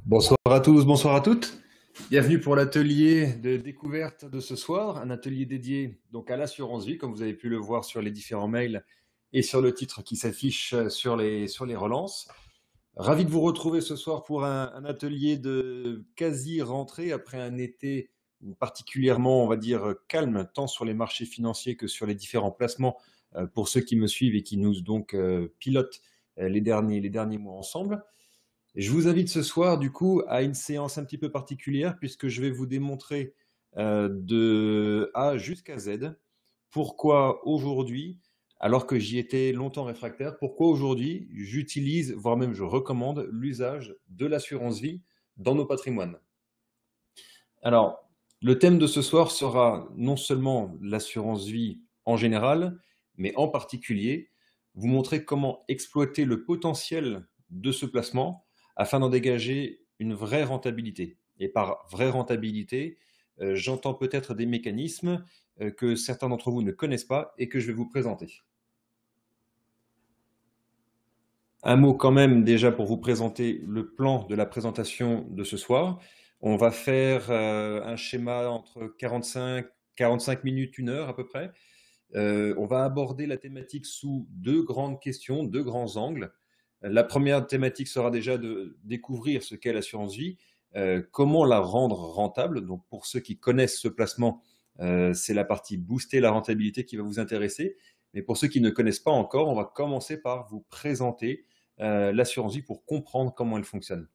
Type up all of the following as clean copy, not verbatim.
Bonsoir à tous, bonsoir à toutes. Bienvenue pour l'atelier de découverte de ce soir, un atelier dédié donc à l'assurance vie, comme vous avez pu le voir sur les différents mails et sur le titre qui s'affiche sur les relances. Ravi de vous retrouver ce soir pour un atelier de quasi-rentrée après un été particulièrement, on va dire, calme, tant sur les marchés financiers que sur les différents placements pour ceux qui me suivent et qui nous donc pilotent les derniers mois ensemble. Je vous invite ce soir, du coup, à une séance un petit peu particulière puisque je vais vous démontrer de A jusqu'à Z pourquoi aujourd'hui, alors que j'y étais longtemps réfractaire, pourquoi aujourd'hui j'utilise, voire même je recommande l'usage de l'assurance vie dans nos patrimoines. Alors, le thème de ce soir sera non seulement l'assurance vie en général, mais en particulier vous montrer comment exploiter le potentiel de ce placement afin d'en dégager une vraie rentabilité. Et par vraie rentabilité, j'entends peut-être des mécanismes que certains d'entre vous ne connaissent pas et que je vais vous présenter. Un mot quand même déjà pour vous présenter le plan de la présentation de ce soir. On va faire un schéma entre 45 minutes, 1 heure à peu près. On va aborder la thématique sous deux grandes questions, deux grands angles. La première thématique sera déjà de découvrir ce qu'est l'assurance vie, comment la rendre rentable. Donc pour ceux qui connaissent ce placement, c'est la partie booster la rentabilité qui va vous intéresser. Mais pour ceux qui ne connaissent pas encore, on va commencer par vous présenter l'assurance vie pour comprendre comment elle fonctionne.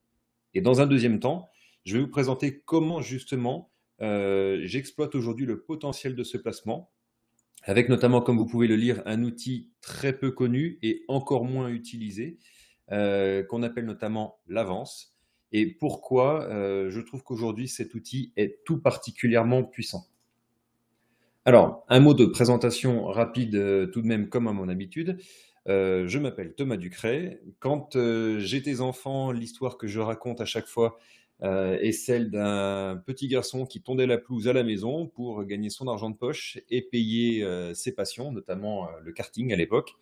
Et dans un deuxième temps, je vais vous présenter comment justement j'exploite aujourd'hui le potentiel de ce placement, avec notamment, comme vous pouvez le lire, un outil très peu connu et encore moins utilisé, qu'on appelle notamment l'avance, et pourquoi je trouve qu'aujourd'hui cet outil est tout particulièrement puissant. Alors, un mot de présentation rapide tout de même comme à mon habitude. Je m'appelle Thomas Ducret. Quand j'étais enfant, l'histoire que je raconte à chaque fois est celle d'un petit garçon qui tondait la pelouse à la maison pour gagner son argent de poche et payer ses passions, notamment le karting à l'époque.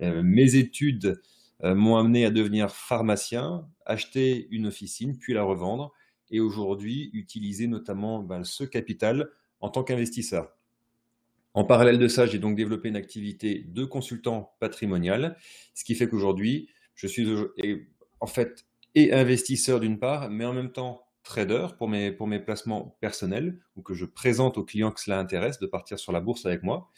Mes études m'ont amené à devenir pharmacien, acheter une officine, puis la revendre, et aujourd'hui utiliser notamment ce capital en tant qu'investisseur. En parallèle de ça, j'ai donc développé une activité de consultant patrimonial, ce qui fait qu'aujourd'hui, je suis en fait et investisseur d'une part, mais en même temps trader pour mes placements personnels, ou que je présente aux clients que cela intéresse de partir sur la bourse avec moi.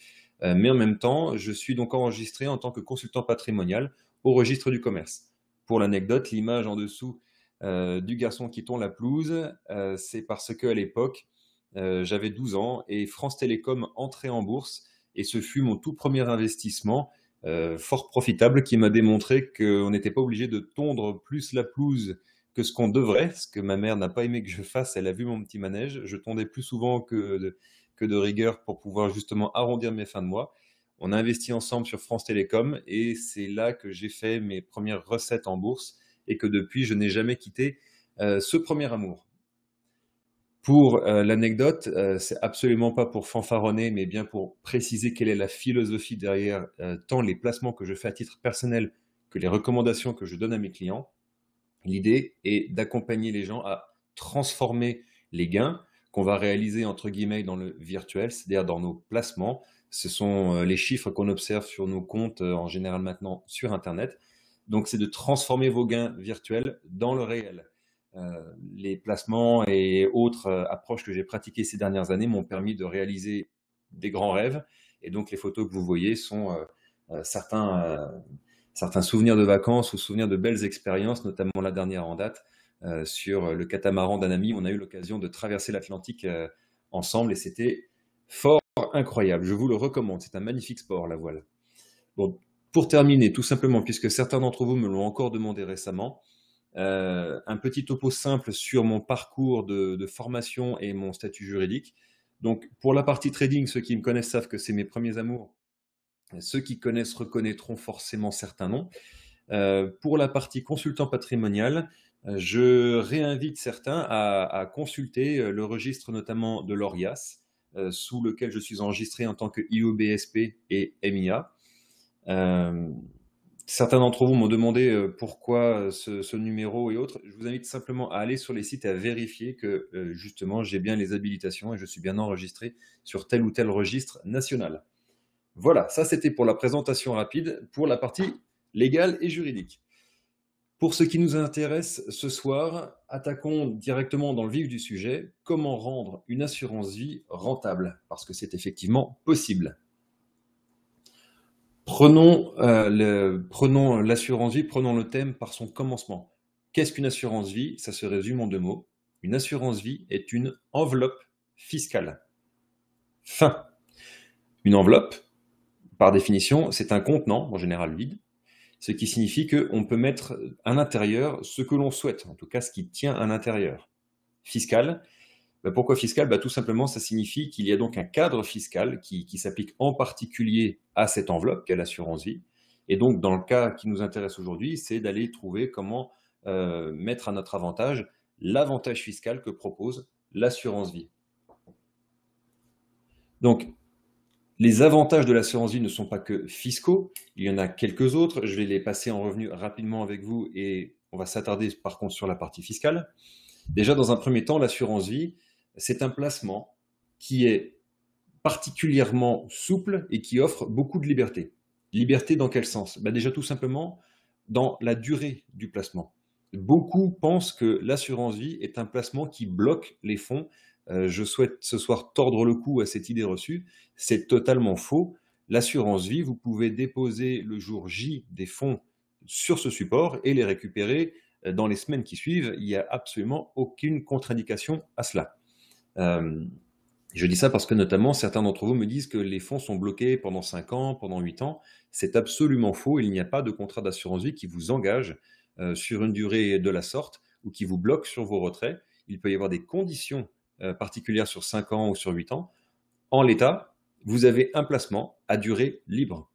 Mais en même temps, je suis donc enregistré en tant que consultant patrimonial au registre du commerce. Pour l'anecdote, l'image en dessous du garçon qui tond la pelouse, c'est parce qu'à l'époque, j'avais 12 ans et France Télécom entrait en bourse et ce fut mon tout premier investissement fort profitable qui m'a démontré qu'on n'était pas obligé de tondre plus la pelouse que ce qu'on devrait, ce que ma mère n'a pas aimé que je fasse. Elle a vu mon petit manège. Je tondais plus souvent que de rigueur pour pouvoir justement arrondir mes fins de mois. On a investi ensemble sur France Télécom et c'est là que j'ai fait mes premières recettes en bourse et que depuis, je n'ai jamais quitté ce premier amour. Pour l'anecdote, c'est absolument pas pour fanfaronner, mais bien pour préciser quelle est la philosophie derrière tant les placements que je fais à titre personnel que les recommandations que je donne à mes clients. L'idée est d'accompagner les gens à transformer les gains qu'on va réaliser entre guillemets dans le virtuel, c'est-à-dire dans nos placements. Ce sont les chiffres qu'on observe sur nos comptes en général maintenant sur Internet. Donc c'est de transformer vos gains virtuels dans le réel. Les placements et autres approches que j'ai pratiquées ces dernières années m'ont permis de réaliser des grands rêves. Et donc les photos que vous voyez sont certains souvenirs de vacances ou souvenirs de belles expériences, notamment la dernière en date sur le catamaran d'un ami. On a eu l'occasion de traverser l'Atlantique ensemble et c'était fort incroyable. Je vous le recommande. C'est un magnifique sport, la voile. Bon, pour terminer, tout simplement, puisque certains d'entre vous me l'ont encore demandé récemment, un petit topo simple sur mon parcours de formation et mon statut juridique. Donc, pour la partie trading, ceux qui me connaissent savent que c'est mes premiers amours. Ceux qui connaissent reconnaîtront forcément certains noms. Pour la partie consultant patrimonial, je réinvite certains à consulter le registre notamment de l'ORIAS, sous lequel je suis enregistré en tant que IOBSP et MIA. Certains d'entre vous m'ont demandé pourquoi ce numéro et autres. Je vous invite simplement à aller sur les sites et à vérifier que justement j'ai bien les habilitations et je suis bien enregistré sur tel ou tel registre national. Voilà, ça c'était pour la présentation rapide, pour la partie légale et juridique. Pour ce qui nous intéresse ce soir, attaquons directement dans le vif du sujet, comment rendre une assurance vie rentable, parce que c'est effectivement possible. Prenons l'assurance vie, prenons le thème par son commencement. Qu'est-ce qu'une assurance vie? Ça se résume en 2 mots. Une assurance vie est une enveloppe fiscale. Fin. Une enveloppe, par définition, c'est un contenant, en général vide, ce qui signifie qu'on peut mettre à l'intérieur ce que l'on souhaite, en tout cas ce qui tient à l'intérieur. Fiscal, pourquoi fiscal? Tout simplement, ça signifie qu'il y a donc un cadre fiscal qui s'applique en particulier à cette enveloppe qu'est l'assurance vie. Et donc, dans le cas qui nous intéresse aujourd'hui, c'est d'aller trouver comment mettre à notre avantage l'avantage fiscal que propose l'assurance vie. Donc, les avantages de l'assurance vie ne sont pas que fiscaux, il y en a quelques autres. Je vais les passer en revue rapidement avec vous et on va s'attarder par contre sur la partie fiscale. Déjà, dans un premier temps, l'assurance vie, c'est un placement qui est particulièrement souple et qui offre beaucoup de liberté. Liberté dans quel sens? Déjà, tout simplement, dans la durée du placement. Beaucoup pensent que l'assurance vie est un placement qui bloque les fonds. Je souhaite ce soir tordre le cou à cette idée reçue. C'est totalement faux. L'assurance vie, vous pouvez déposer le jour J des fonds sur ce support et les récupérer dans les semaines qui suivent. Il n'y a absolument aucune contre-indication à cela. Je dis ça parce que notamment certains d'entre vous me disent que les fonds sont bloqués pendant 5 ans, pendant 8 ans. C'est absolument faux. Il n'y a pas de contrat d'assurance vie qui vous engage sur une durée de la sorte ou qui vous bloque sur vos retraits. Il peut y avoir des conditions particulières sur 5 ans ou sur 8 ans. En l'état, vous avez un placement à durée libre.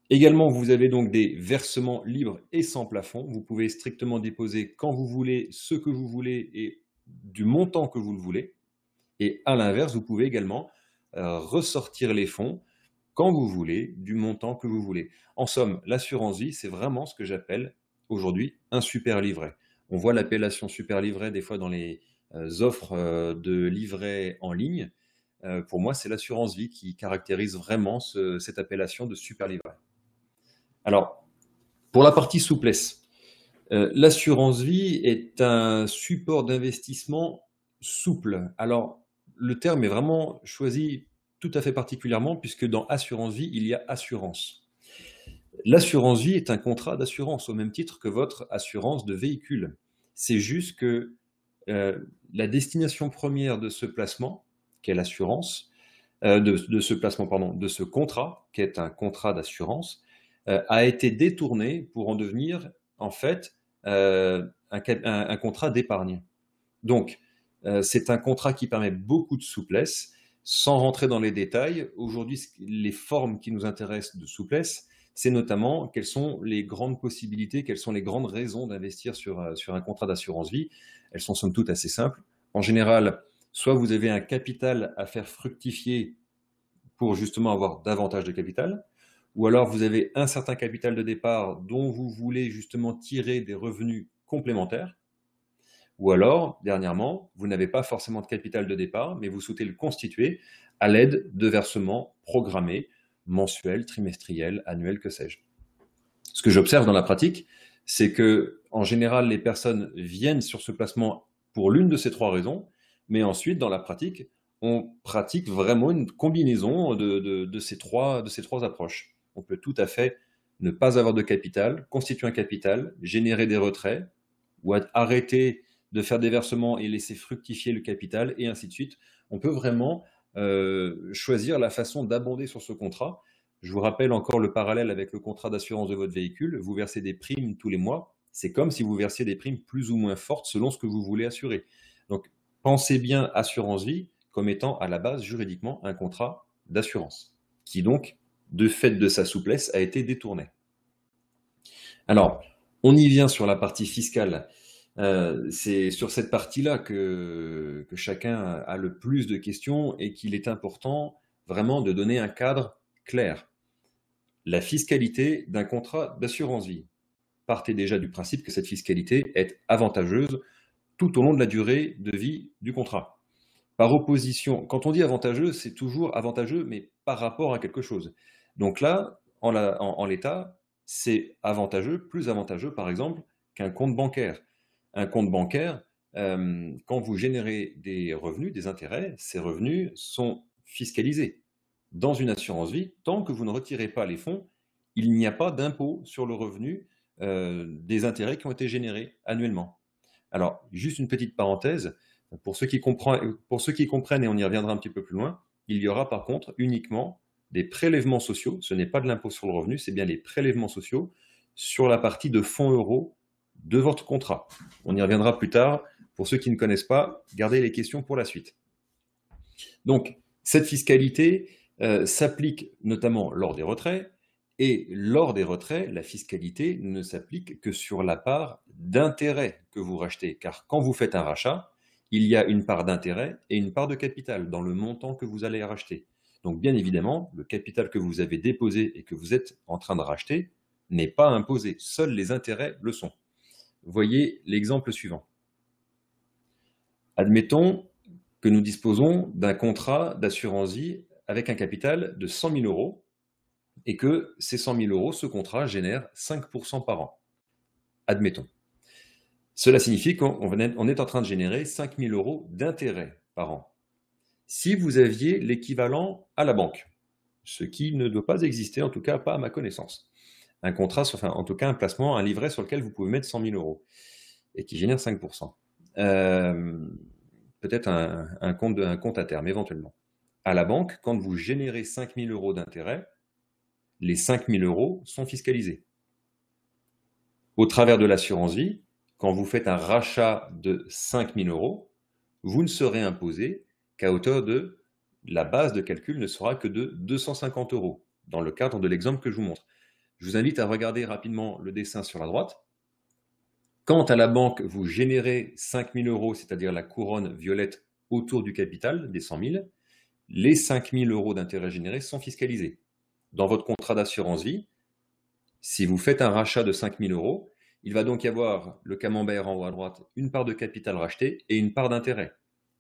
Également, vous avez donc des versements libres et sans plafond. Vous pouvez strictement déposer quand vous voulez, ce que vous voulez et du montant que vous le voulez. Et à l'inverse, vous pouvez également ressortir les fonds quand vous voulez, du montant que vous voulez. En somme, l'assurance vie, c'est vraiment ce que j'appelle aujourd'hui un super livret. On voit l'appellation super livret des fois dans les offres de livrets en ligne. Pour moi, c'est l'assurance vie qui caractérise vraiment cette appellation de super livret. Alors, pour la partie souplesse, l'assurance vie est un support d'investissement souple. Alors, le terme est vraiment choisi tout à fait particulièrement puisque dans assurance vie, il y a assurance. L'assurance vie est un contrat d'assurance au même titre que votre assurance de véhicule. C'est juste que la destination première de ce placement, qu'est l'assurance, de ce contrat, qui est un contrat d'assurance, a été détourné pour en devenir en fait un contrat d'épargne. Donc, c'est un contrat qui permet beaucoup de souplesse. Sans rentrer dans les détails, aujourd'hui, les formes qui nous intéressent de souplesse, c'est notamment quelles sont les grandes possibilités, quelles sont les grandes raisons d'investir sur un contrat d'assurance vie. Elles sont somme toute assez simples. En général, soit vous avez un capital à faire fructifier pour justement avoir davantage de capital, ou alors vous avez un certain capital de départ dont vous voulez justement tirer des revenus complémentaires, ou alors, dernièrement, vous n'avez pas forcément de capital de départ, mais vous souhaitez le constituer à l'aide de versements programmés, mensuels, trimestriels, annuels, que sais-je. Ce que j'observe dans la pratique, c'est que, en général, les personnes viennent sur ce placement pour l'une de ces 3 raisons, mais ensuite, dans la pratique, on pratique vraiment une combinaison de ces trois approches. On peut tout à fait ne pas avoir de capital, constituer un capital, générer des retraits, ou arrêter de faire des versements et laisser fructifier le capital, et ainsi de suite. On peut vraiment choisir la façon d'abonder sur ce contrat. Je vous rappelle encore le parallèle avec le contrat d'assurance de votre véhicule. Vous versez des primes tous les mois. C'est comme si vous versiez des primes plus ou moins fortes selon ce que vous voulez assurer. Donc, pensez bien assurance vie comme étant à la base juridiquement un contrat d'assurance, qui donc, de fait de sa souplesse, a été détourné. Alors, on y vient sur la partie fiscale. C'est sur cette partie-là que chacun a le plus de questions et qu'il est important vraiment de donner un cadre clair. la fiscalité d'un contrat d'assurance vie. Partez déjà du principe que cette fiscalité est avantageuse tout au long de la durée de vie du contrat. Par opposition, quand on dit avantageux, c'est toujours avantageux, mais par rapport à quelque chose. Donc là, en l'état, c'est avantageux, plus avantageux, par exemple, qu'un compte bancaire. Un compte bancaire, quand vous générez des revenus, des intérêts, ces revenus sont fiscalisés. Dans une assurance vie, tant que vous ne retirez pas les fonds, il n'y a pas d'impôt sur le revenu des intérêts qui ont été générés annuellement. Alors, juste une petite parenthèse, pour ceux qui comprennent, et on y reviendra un petit peu plus loin, il y aura par contre uniquement des prélèvements sociaux, ce n'est pas de l'impôt sur le revenu, c'est bien les prélèvements sociaux sur la partie de fonds euros de votre contrat. On y reviendra plus tard. Pour ceux qui ne connaissent pas, gardez les questions pour la suite. Donc, cette fiscalité s'applique notamment lors des retraits, et lors des retraits, la fiscalité ne s'applique que sur la part d'intérêt que vous rachetez, car quand vous faites un rachat, il y a une part d'intérêt et une part de capital dans le montant que vous allez racheter. Donc bien évidemment, le capital que vous avez déposé et que vous êtes en train de racheter n'est pas imposé, seuls les intérêts le sont. Voyez l'exemple suivant. Admettons que nous disposons d'un contrat d'assurance vie avec un capital de 100 000 euros et que ces 100 000 euros, ce contrat génère 5% par an. Admettons. Cela signifie qu'on est en train de générer 5 000 euros d'intérêt par an. Si vous aviez l'équivalent à la banque, ce qui ne doit pas exister, en tout cas pas à ma connaissance, un contrat, enfin en tout cas un placement, un livret sur lequel vous pouvez mettre 100 000 euros et qui génère 5%. Peut-être un compte à terme éventuellement. À la banque, quand vous générez 5 000 euros d'intérêt, les 5 000 euros sont fiscalisés. Au travers de l'assurance vie, quand vous faites un rachat de 5 000 euros, vous ne serez imposé qu'à hauteur de, la base de calcul ne sera que de 250 euros, dans le cadre de l'exemple que je vous montre. Je vous invite à regarder rapidement le dessin sur la droite. Quand à la banque, vous générez 5 000 euros, c'est-à-dire la couronne violette autour du capital des 100 000, les 5 000 euros d'intérêt générés sont fiscalisés. Dans votre contrat d'assurance vie, si vous faites un rachat de 5 000 euros, il va donc y avoir le camembert en haut à droite, une part de capital racheté et une part d'intérêt.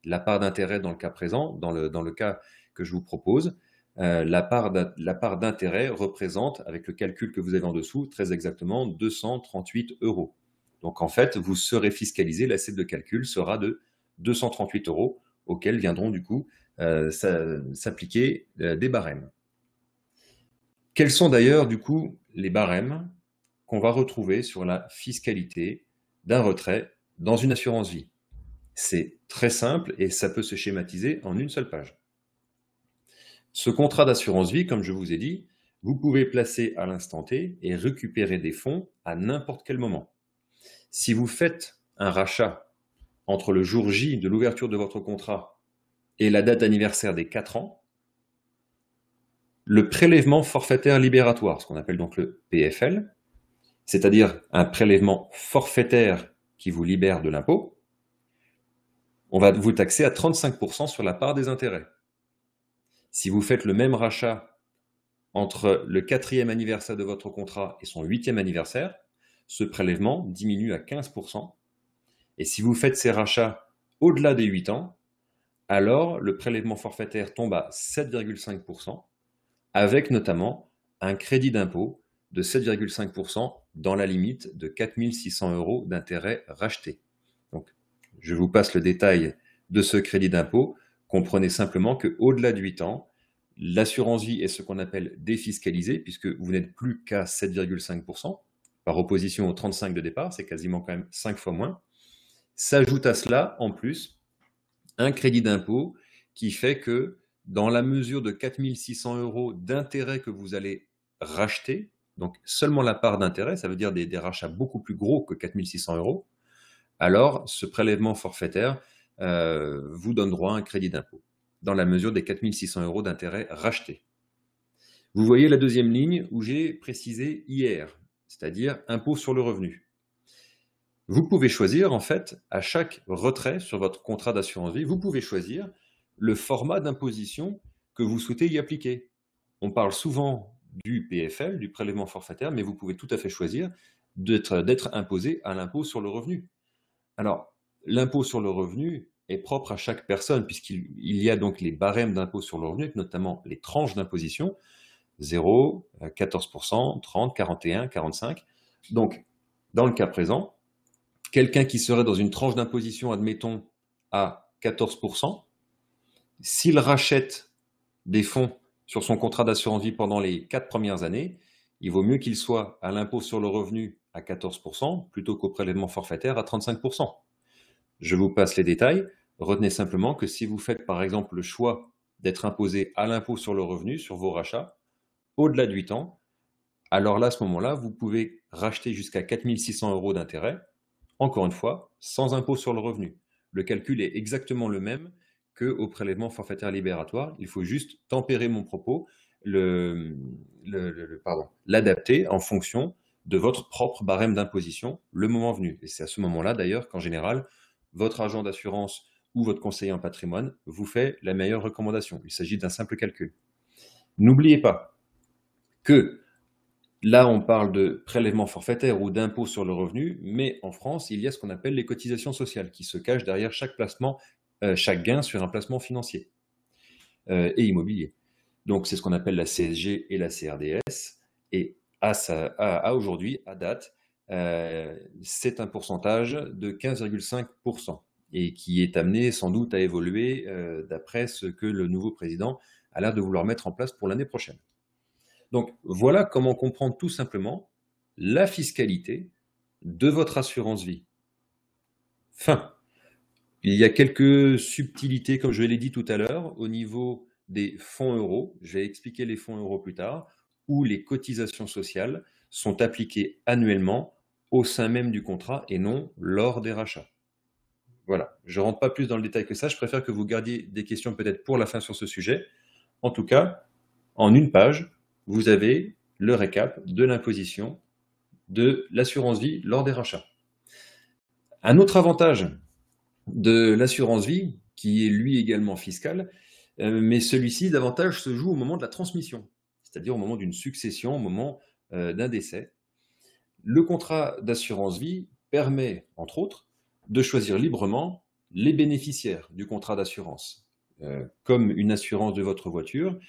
La part d'intérêt dans le cas présent, dans le cas que je vous propose, la part d'intérêt représente, avec le calcul que vous avez en dessous, très exactement 238 euros. Donc en fait, vous serez fiscalisé, l'assiette de calcul sera de 238 euros, auxquels viendront du coup s'appliquer des barèmes. Quels sont d'ailleurs du coup les barèmes qu'on va retrouver sur la fiscalité d'un retrait dans une assurance vie? C'est très simple et ça peut se schématiser en une seule page. Ce contrat d'assurance vie, comme je vous ai dit, vous pouvez placer à l'instant T et récupérer des fonds à n'importe quel moment. Si vous faites un rachat entre le jour J de l'ouverture de votre contrat et la date anniversaire des 4 ans, le prélèvement forfaitaire libératoire, ce qu'on appelle donc le PFL, c'est-à-dire un prélèvement forfaitaire qui vous libère de l'impôt, on va vous taxer à 35% sur la part des intérêts. Si vous faites le même rachat entre le 4e anniversaire de votre contrat et son 8e anniversaire, ce prélèvement diminue à 15%. Et si vous faites ces rachats au-delà des 8 ans, alors le prélèvement forfaitaire tombe à 7,5%, avec notamment un crédit d'impôt de 7,5% dans la limite de 4 600 euros d'intérêt racheté. Donc, je vous passe le détail de ce crédit d'impôt. Comprenez simplement qu'au-delà de 8 ans, l'assurance vie est ce qu'on appelle défiscalisée, puisque vous n'êtes plus qu'à 7,5%, par opposition aux 35 de départ, c'est quasiment quand même 5 fois moins. S'ajoute à cela, en plus, un crédit d'impôt qui fait que dans la mesure de 4 600 euros d'intérêt que vous allez racheter, donc seulement la part d'intérêt, ça veut dire des rachats beaucoup plus gros que 4 600 euros, alors ce prélèvement forfaitaire vous donne droit à un crédit d'impôt, dans la mesure des 4 600 euros d'intérêt rachetés. Vous voyez la deuxième ligne où j'ai précisé IR, c'est-à-dire impôt sur le revenu. Vous pouvez choisir, en fait, à chaque retrait sur votre contrat d'assurance vie, vous pouvez choisir le format d'imposition que vous souhaitez y appliquer. On parle souvent du PFL, du prélèvement forfaitaire, mais vous pouvez tout à fait choisir d'être imposé à l'impôt sur le revenu. Alors, l'impôt sur le revenu est propre à chaque personne, puisqu'il y a donc les barèmes d'impôt sur le revenu, notamment les tranches d'imposition, 0, 14%, 30, 41, 45. Donc, dans le cas présent, quelqu'un qui serait dans une tranche d'imposition, admettons, à 14%, s'il rachète des fonds sur son contrat d'assurance vie pendant les 4 premières années, il vaut mieux qu'il soit à l'impôt sur le revenu à 14% plutôt qu'au prélèvement forfaitaire à 35%. Je vous passe les détails. Retenez simplement que si vous faites par exemple le choix d'être imposé à l'impôt sur le revenu sur vos rachats, au-delà de 8 ans, alors là, à ce moment-là, vous pouvez racheter jusqu'à 4 600 € d'intérêt, encore une fois, sans impôt sur le revenu. Le calcul est exactement le même qu'au prélèvement forfaitaire libératoire. Il faut juste tempérer mon propos, l'adapter en fonction de votre propre barème d'imposition le moment venu. Et c'est à ce moment-là, d'ailleurs, qu'en général, votre agent d'assurance ou votre conseiller en patrimoine vous fait la meilleure recommandation. Il s'agit d'un simple calcul. N'oubliez pas que là, on parle de prélèvement forfaitaire ou d'impôt sur le revenu, mais en France, il y a ce qu'on appelle les cotisations sociales qui se cachent derrière chaque placement, chaque gain sur un placement financier et immobilier. Donc, c'est ce qu'on appelle la CSG et la CRDS. Et à aujourd'hui, à date, c'est un pourcentage de 15,5% et qui est amené sans doute à évoluer d'après ce que le nouveau président a l'air de vouloir mettre en place pour l'année prochaine. Donc, voilà comment comprendre tout simplement la fiscalité de votre assurance vie. Fin. Il y a quelques subtilités, comme je l'ai dit tout à l'heure, au niveau des fonds euros. Je vais expliquer les fonds euros plus tard, où les cotisations sociales sont appliquées annuellement au sein même du contrat et non lors des rachats. Voilà. Je ne rentre pas plus dans le détail que ça. Je préfère que vous gardiez des questions peut-être pour la fin sur ce sujet. En tout cas, en une page, vous avez le récap de l'imposition de l'assurance vie lors des rachats. Un autre avantage de l'assurance vie, qui est lui également fiscal, mais celui-ci davantage se joue au moment de la transmission, c'est-à-dire au moment d'une succession, au moment d'un décès. Le contrat d'assurance vie permet, entre autres, de choisir librement les bénéficiaires du contrat d'assurance. Comme une assurance de votre voiture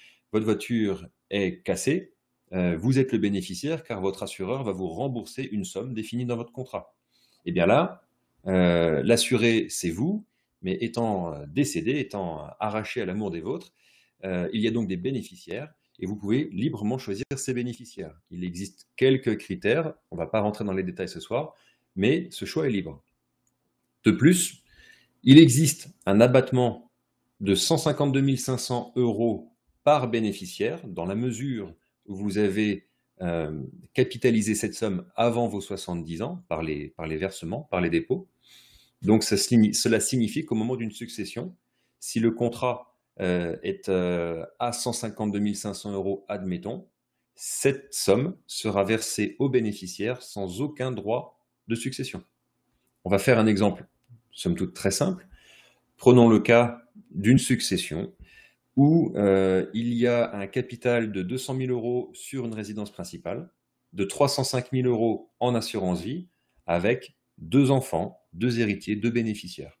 est cassée, vous êtes le bénéficiaire car votre assureur va vous rembourser une somme définie dans votre contrat. Et bien là, l'assuré, c'est vous, mais étant décédé, étant arraché à l'amour des vôtres, il y a donc des bénéficiaires et vous pouvez librement choisir ces bénéficiaires. Il existe quelques critères, on ne va pas rentrer dans les détails ce soir, mais ce choix est libre. De plus, il existe un abattement de 152 500 € par bénéficiaire dans la mesure où vous avez capitalisé cette somme avant vos 70 ans par les versements, par les dépôts. Donc cela signifie qu'au moment d'une succession, si le contrat est à 152 500 €, admettons, cette somme sera versée aux bénéficiaires sans aucun droit de succession. On va faire un exemple, somme toute très simple. Prenons le cas d'une succession où il y a un capital de 200 000 € sur une résidence principale, de 305 000 € en assurance vie, avec 2 enfants, 2 héritiers, 2 bénéficiaires.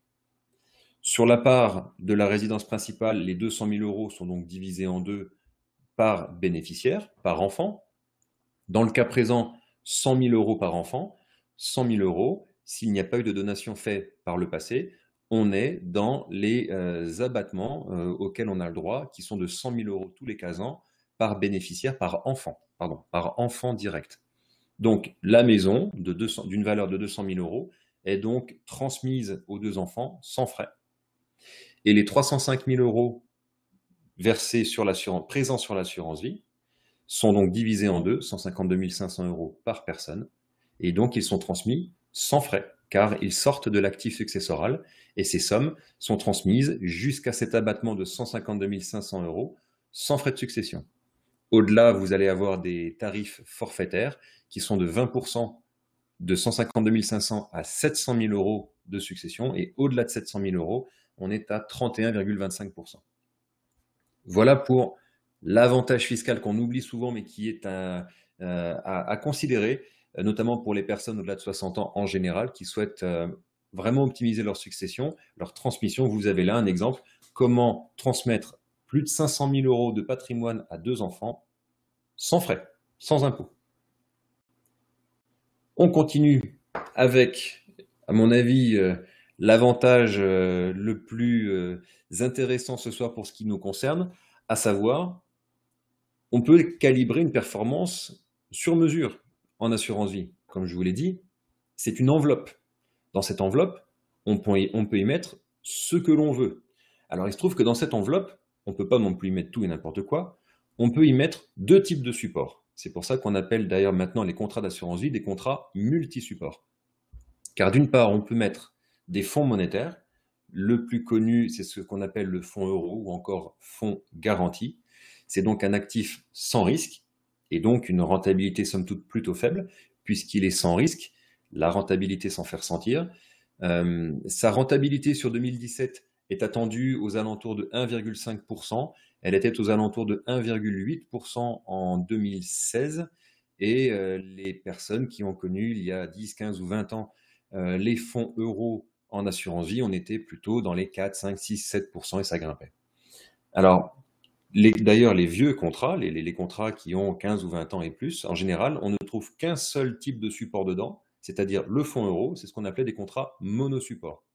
Sur la part de la résidence principale, les 200 000 € sont donc divisés en deux par bénéficiaire, par enfant. Dans le cas présent, 100 000 € par enfant. 100 000 €, s'il n'y a pas eu de donation faite par le passé, on est dans les abattements auxquels on a le droit, qui sont de 100 000 € tous les 15 ans par bénéficiaire, par enfant direct. Donc, la maison d'une valeur de 200 000 € est donc transmise aux 2 enfants sans frais. Et les 305 000 € versés présents sur l'assurance vie sont donc divisés en deux, 152 500 € par personne, et donc ils sont transmis sans frais, car ils sortent de l'actif successoral, et ces sommes sont transmises jusqu'à cet abattement de 152 500 € sans frais de succession. Au-delà, vous allez avoir des tarifs forfaitaires qui sont de 20% de 152 500 à 700 000 € de succession, et au-delà de 700 000 €, on est à 31,25%. Voilà pour L'avantage fiscal qu'on oublie souvent, mais qui est à considérer, notamment pour les personnes au-delà de 60 ans en général, qui souhaitent vraiment optimiser leur succession, leur transmission. Vous avez là un exemple, comment transmettre plus de 500 000 euros de patrimoine à 2 enfants sans frais, sans impôt. On continue avec, à mon avis, l'avantage le plus intéressant ce soir pour ce qui nous concerne, à savoir, on peut calibrer une performance sur mesure en assurance vie. Comme je vous l'ai dit, c'est une enveloppe. Dans cette enveloppe, on peut y mettre ce que l'on veut. Alors il se trouve que dans cette enveloppe, on ne peut pas non plus y mettre tout et n'importe quoi, on peut y mettre 2 types de supports. C'est pour ça qu'on appelle d'ailleurs maintenant les contrats d'assurance vie des contrats multi-supports. Car d'une part, on peut mettre des fonds monétaires. Le plus connu, c'est ce qu'on appelle le fonds euro ou encore fonds garanti. C'est donc un actif sans risque et donc une rentabilité somme toute plutôt faible puisqu'il est sans risque, la rentabilité s'en fait ressentir. Sa rentabilité sur 2017 est attendue aux alentours de 1,5%. Elle était aux alentours de 1,8% en 2016 et les personnes qui ont connu il y a 10, 15 ou 20 ans les fonds euros en assurance vie, on était plutôt dans les 4, 5, 6, 7% et ça grimpait. Alors, d'ailleurs, les vieux contrats, les contrats qui ont 15 ou 20 ans et plus, en général, on ne trouve qu'un seul type de support dedans, c'est-à-dire le fonds euro, c'est ce qu'on appelait des contrats monosupport.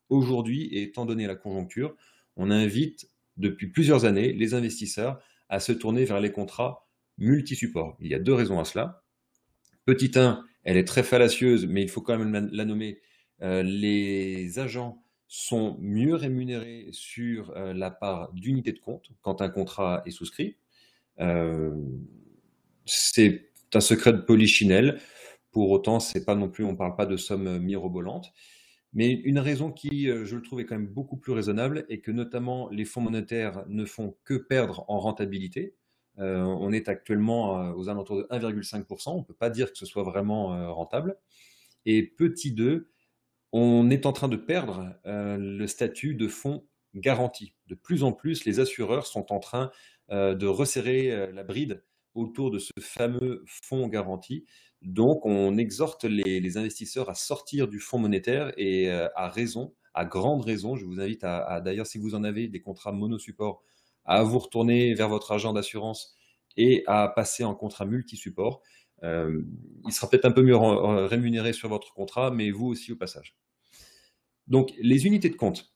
Aujourd'hui, et étant donné la conjoncture, on invite depuis plusieurs années les investisseurs à se tourner vers les contrats multi-supports. Il y a 2 raisons à cela. Petit 1, elle est très fallacieuse, mais il faut quand même la nommer. Les agents sont mieux rémunérés sur la part d'unité de compte quand un contrat est souscrit. C'est un secret de polichinelle. Pour autant, c'est pas non plus, on ne parle pas de sommes mirobolantes. Mais une raison qui, je le trouve, est quand même beaucoup plus raisonnable est que notamment les fonds monétaires ne font que perdre en rentabilité. On est actuellement aux alentours de 1,5%. On ne peut pas dire que ce soit vraiment rentable. Et petit 2, on est en train de perdre le statut de fonds garanti. De plus en plus, les assureurs sont en train de resserrer la bride autour de ce fameux fonds garanti. Donc, on exhorte les investisseurs à sortir du fonds monétaire et à raison, à grande raison. Je vous invite d'ailleurs, si vous en avez des contrats monosupport, à vous retourner vers votre agent d'assurance et à passer en contrat multi-support. Il sera peut-être un peu mieux rémunéré sur votre contrat, mais vous aussi au passage. Donc, les unités de compte,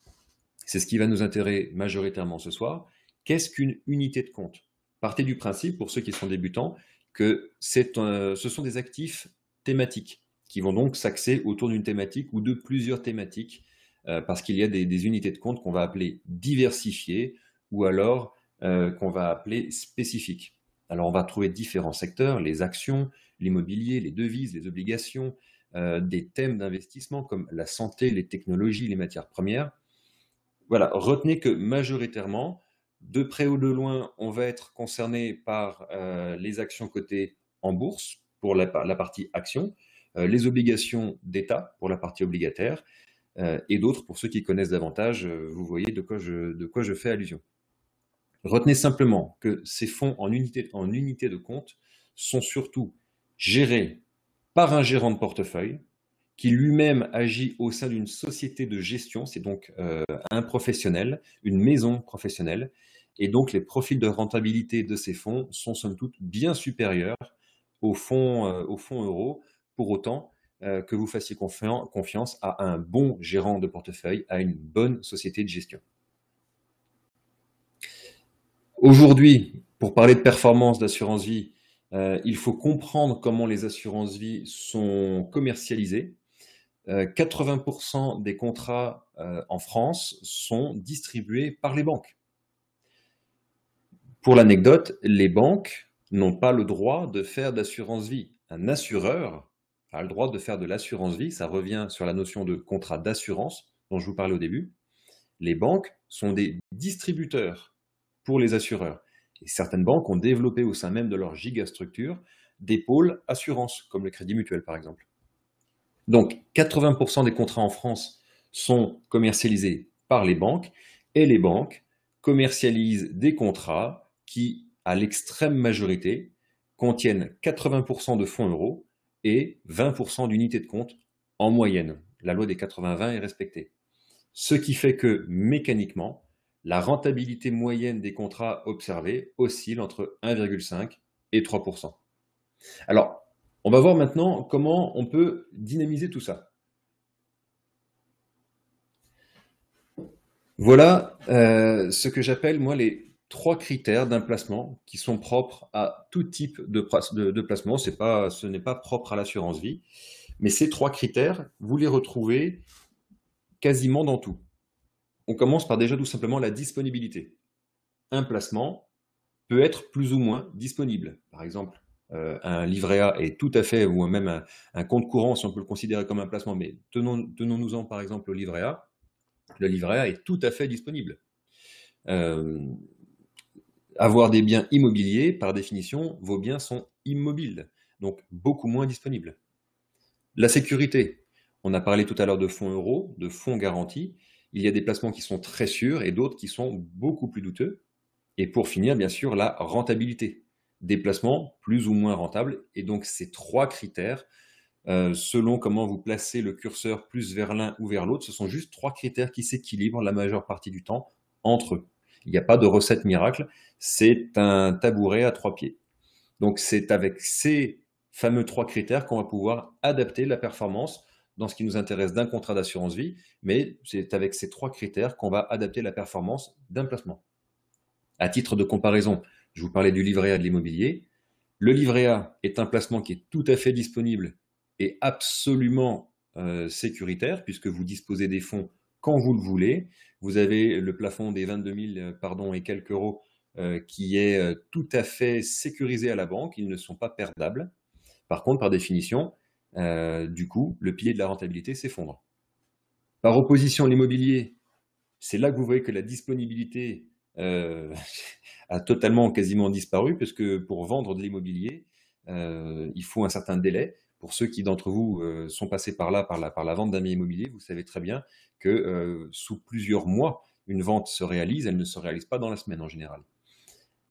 c'est ce qui va nous intéresser majoritairement ce soir. Qu'est-ce qu'une unité de compte? Partez du principe, pour ceux qui sont débutants, que ce sont des actifs thématiques qui vont donc s'axer autour d'une thématique ou de plusieurs thématiques parce qu'il y a des unités de compte qu'on va appeler diversifiées ou alors qu'on va appeler spécifiques. Alors, on va trouver différents secteurs, les actions, l'immobilier, les devises, les obligations, des thèmes d'investissement comme la santé, les technologies, les matières premières. Voilà, retenez que majoritairement, de près ou de loin, on va être concerné par les actions cotées en bourse pour la partie actions, les obligations d'État pour la partie obligataire, et d'autres pour ceux qui connaissent davantage, vous voyez de quoi je fais allusion. Retenez simplement que ces fonds en unité de compte sont surtout gérés par un gérant de portefeuille qui lui-même agit au sein d'une société de gestion, c'est donc un professionnel, une maison professionnelle, et donc les profils de rentabilité de ces fonds sont somme toute bien supérieurs aux fonds euros, pour autant que vous fassiez confiance à un bon gérant de portefeuille, à une bonne société de gestion. Aujourd'hui, pour parler de performance d'assurance vie, il faut comprendre comment les assurances vie sont commercialisées. 80% des contrats en France sont distribués par les banques. Pour l'anecdote, les banques n'ont pas le droit de faire d'assurance vie. Un assureur a le droit de faire de l'assurance vie. Ça revient sur la notion de contrat d'assurance dont je vous parlais au début. Les banques sont des distributeurs pour les assureurs. Et certaines banques ont développé au sein même de leur gigastructure des pôles assurance, comme le Crédit Mutuel par exemple. Donc 80% des contrats en France sont commercialisés par les banques et les banques commercialisent des contrats qui à l'extrême majorité, contiennent 80% de fonds euros et 20% d'unités de compte en moyenne. La loi des 80-20 est respectée. Ce qui fait que, mécaniquement, la rentabilité moyenne des contrats observés oscille entre 1,5 et 3%. Alors, on va voir maintenant comment on peut dynamiser tout ça. Voilà ce que j'appelle, moi, les 3 critères d'un placement qui sont propres à tout type de placement. Ce n'est pas propre à l'assurance vie, mais ces 3 critères, vous les retrouvez quasiment dans tout. On commence par déjà tout simplement la disponibilité. Un placement peut être plus ou moins disponible. Par exemple, un livret A est tout à fait, ou même un compte courant, si on peut le considérer comme un placement, mais tenons-nous-en par exemple au livret A. Le livret A est tout à fait disponible. Avoir des biens immobiliers, par définition, vos biens sont immobiles, donc beaucoup moins disponibles. La sécurité. On a parlé tout à l'heure de fonds euros, de fonds garantis. Il y a des placements qui sont très sûrs et d'autres qui sont beaucoup plus douteux. Et pour finir, bien sûr, la rentabilité. Des placements plus ou moins rentables. Et donc, ces 3 critères, selon comment vous placez le curseur plus vers l'un ou vers l'autre, ce sont juste 3 critères qui s'équilibrent la majeure partie du temps entre eux. Il n'y a pas de recette miracle, c'est un tabouret à 3 pieds. Donc, c'est avec ces fameux 3 critères qu'on va pouvoir adapter la performance dans ce qui nous intéresse d'un contrat d'assurance vie, mais c'est avec ces 3 critères qu'on va adapter la performance d'un placement. À titre de comparaison, je vous parlais du livret A de l'immobilier. Le livret A est un placement qui est tout à fait disponible et absolument sécuritaire, puisque vous disposez des fonds quand vous le voulez. Vous avez le plafond des 22 000 et quelques euros qui est tout à fait sécurisé à la banque. Ils ne sont pas perdables. Par contre, par définition, du coup, le pilier de la rentabilité s'effondre. Par opposition, l'immobilier, c'est là que vous voyez que la disponibilité a totalement, quasiment disparu, parce que pour vendre de l'immobilier, il faut un certain délai. Pour ceux qui d'entre vous sont passés par là, par la vente d'un bien immobilier, vous savez très bien que sous plusieurs mois, une vente se réalise, elle ne se réalise pas dans la semaine en général.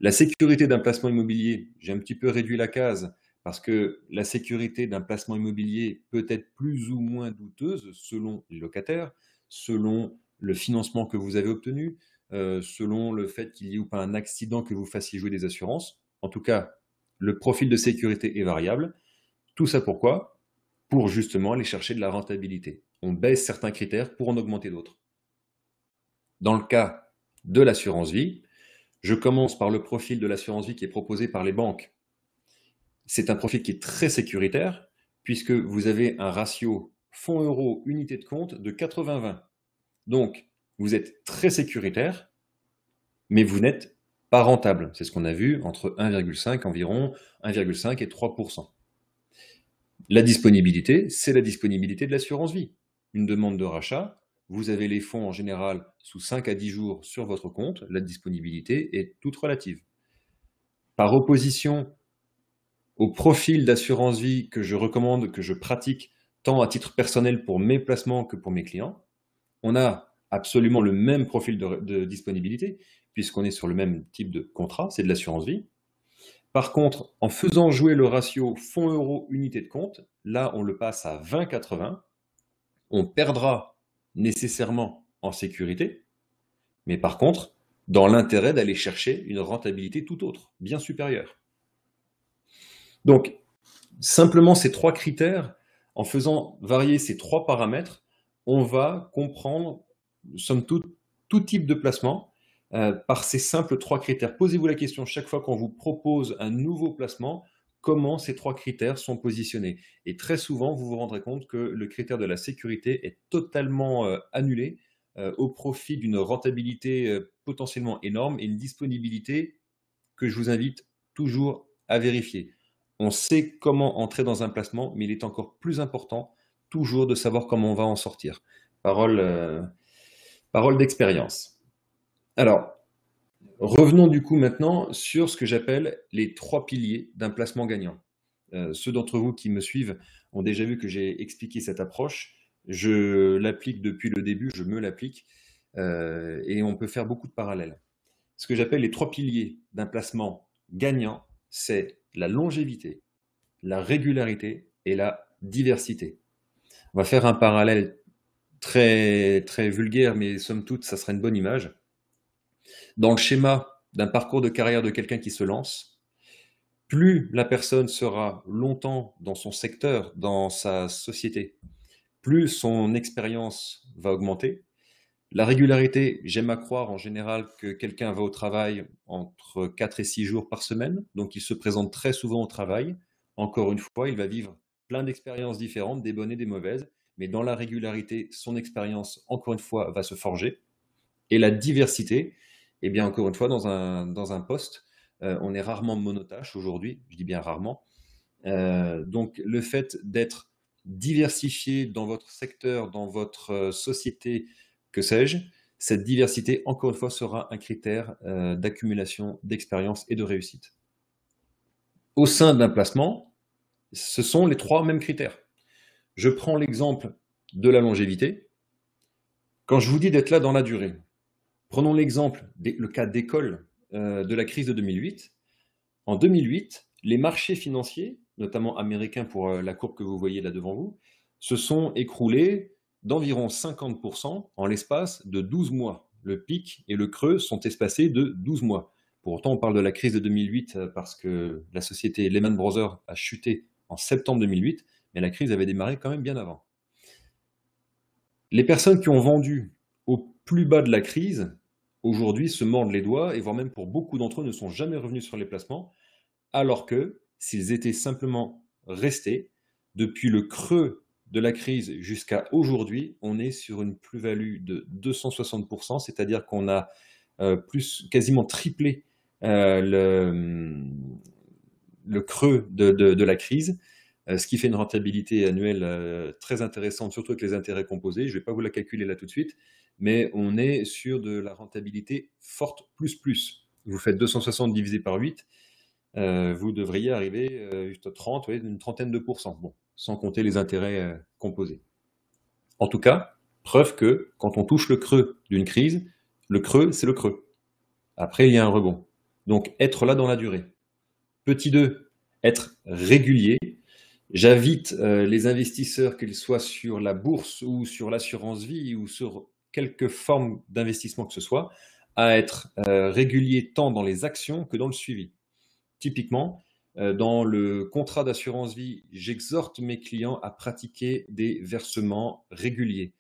La sécurité d'un placement immobilier, j'ai un petit peu réduit la case, parce que la sécurité d'un placement immobilier peut être plus ou moins douteuse selon les locataires, selon le financement que vous avez obtenu, selon le fait qu'il y ait ou pas un accident que vous fassiez jouer des assurances. En tout cas, le profil de sécurité est variable. Tout ça pourquoi? Pour justement aller chercher de la rentabilité. On baisse certains critères pour en augmenter d'autres. Dans le cas de l'assurance vie, je commence par le profil de l'assurance vie qui est proposé par les banques. C'est un profil qui est très sécuritaire, puisque vous avez un ratio fonds euros unité de compte de 80-20. Donc, vous êtes très sécuritaire, mais vous n'êtes pas rentable. C'est ce qu'on a vu entre 1,5 environ, 1,5 et 3%. La disponibilité, c'est la disponibilité de l'assurance vie. Une demande de rachat, vous avez les fonds en général sous 5 à 10 jours sur votre compte, la disponibilité est toute relative. Par opposition au profil d'assurance vie que je recommande, que je pratique tant à titre personnel pour mes placements que pour mes clients, on a absolument le même profil de disponibilité, puisqu'on est sur le même type de contrat, c'est de l'assurance vie. Par contre, en faisant jouer le ratio fonds euros unité de compte, là on le passe à 20-80, on perdra nécessairement en sécurité, mais par contre, dans l'intérêt d'aller chercher une rentabilité tout autre, bien supérieure. Donc, simplement ces 3 critères, en faisant varier ces 3 paramètres, on va comprendre, somme toute, tout type de placement par ces simples 3 critères. Posez-vous la question chaque fois qu'on vous propose un nouveau placement, comment ces 3 critères sont positionnés. Et très souvent, vous vous rendrez compte que le critère de la sécurité est totalement annulé au profit d'une rentabilité potentiellement énorme et une disponibilité que je vous invite toujours à vérifier. On sait comment entrer dans un placement, mais il est encore plus important toujours de savoir comment on va en sortir. Parole d'expérience. Alors, revenons du coup maintenant sur ce que j'appelle les 3 piliers d'un placement gagnant. Ceux d'entre vous qui me suivent ont déjà vu que j'ai expliqué cette approche. Je l'applique depuis le début, je me l'applique, et on peut faire beaucoup de parallèles. Ce que j'appelle les 3 piliers d'un placement gagnant, c'est la longévité, la régularité et la diversité. On va faire un parallèle très, très vulgaire, mais somme toute, ça serait une bonne image. Dans le schéma d'un parcours de carrière de quelqu'un qui se lance, plus la personne sera longtemps dans son secteur, dans sa société, plus son expérience va augmenter. La régularité, j'aime à croire en général que quelqu'un va au travail entre 4 et 6 jours par semaine, donc il se présente très souvent au travail. Encore une fois, il va vivre plein d'expériences différentes, des bonnes et des mauvaises, mais dans la régularité, son expérience, encore une fois, va se forger. Et la diversité, eh bien, encore une fois, dans un poste, on est rarement monotache aujourd'hui, je dis bien rarement. Donc, le fait d'être diversifié dans votre secteur, dans votre société, que sais-je, cette diversité, encore une fois, sera un critère d'accumulation d'expérience et de réussite. Au sein d'un placement, ce sont les 3 mêmes critères. Je prends l'exemple de la longévité. Quand je vous dis d'être là dans la durée, prenons l'exemple, le cas d'école de la crise de 2008. En 2008, les marchés financiers, notamment américains pour la courbe que vous voyez là devant vous, se sont écroulés d'environ 50% en l'espace de 12 mois. Le pic et le creux sont espacés de 12 mois. Pour autant, on parle de la crise de 2008 parce que la société Lehman Brothers a chuté en septembre 2008, mais la crise avait démarré quand même bien avant. Les personnes qui ont vendu au plus bas de la crise, aujourd'hui se mordent les doigts et voire même pour beaucoup d'entre eux ne sont jamais revenus sur les placements, alors que s'ils étaient simplement restés, depuis le creux de la crise jusqu'à aujourd'hui, on est sur une plus-value de 260%, c'est-à-dire qu'on a quasiment triplé le creux de la crise, ce qui fait une rentabilité annuelle très intéressante, surtout avec les intérêts composés. Je ne vais pas vous la calculer là tout de suite, mais on est sur de la rentabilité forte plus. Vous faites 260 divisé par 8, vous devriez arriver juste à 30, une trentaine de pourcents, bon, sans compter les intérêts composés. En tout cas, preuve que quand on touche le creux d'une crise, le creux, c'est le creux. Après, il y a un rebond. Donc, être là dans la durée. Petit 2, être régulier. J'invite les investisseurs, qu'ils soient sur la bourse ou sur l'assurance vie ou sur quelque forme d'investissement que ce soit, à être régulier tant dans les actions que dans le suivi. Typiquement, dans le contrat d'assurance vie, j'exhorte mes clients à pratiquer des versements réguliers.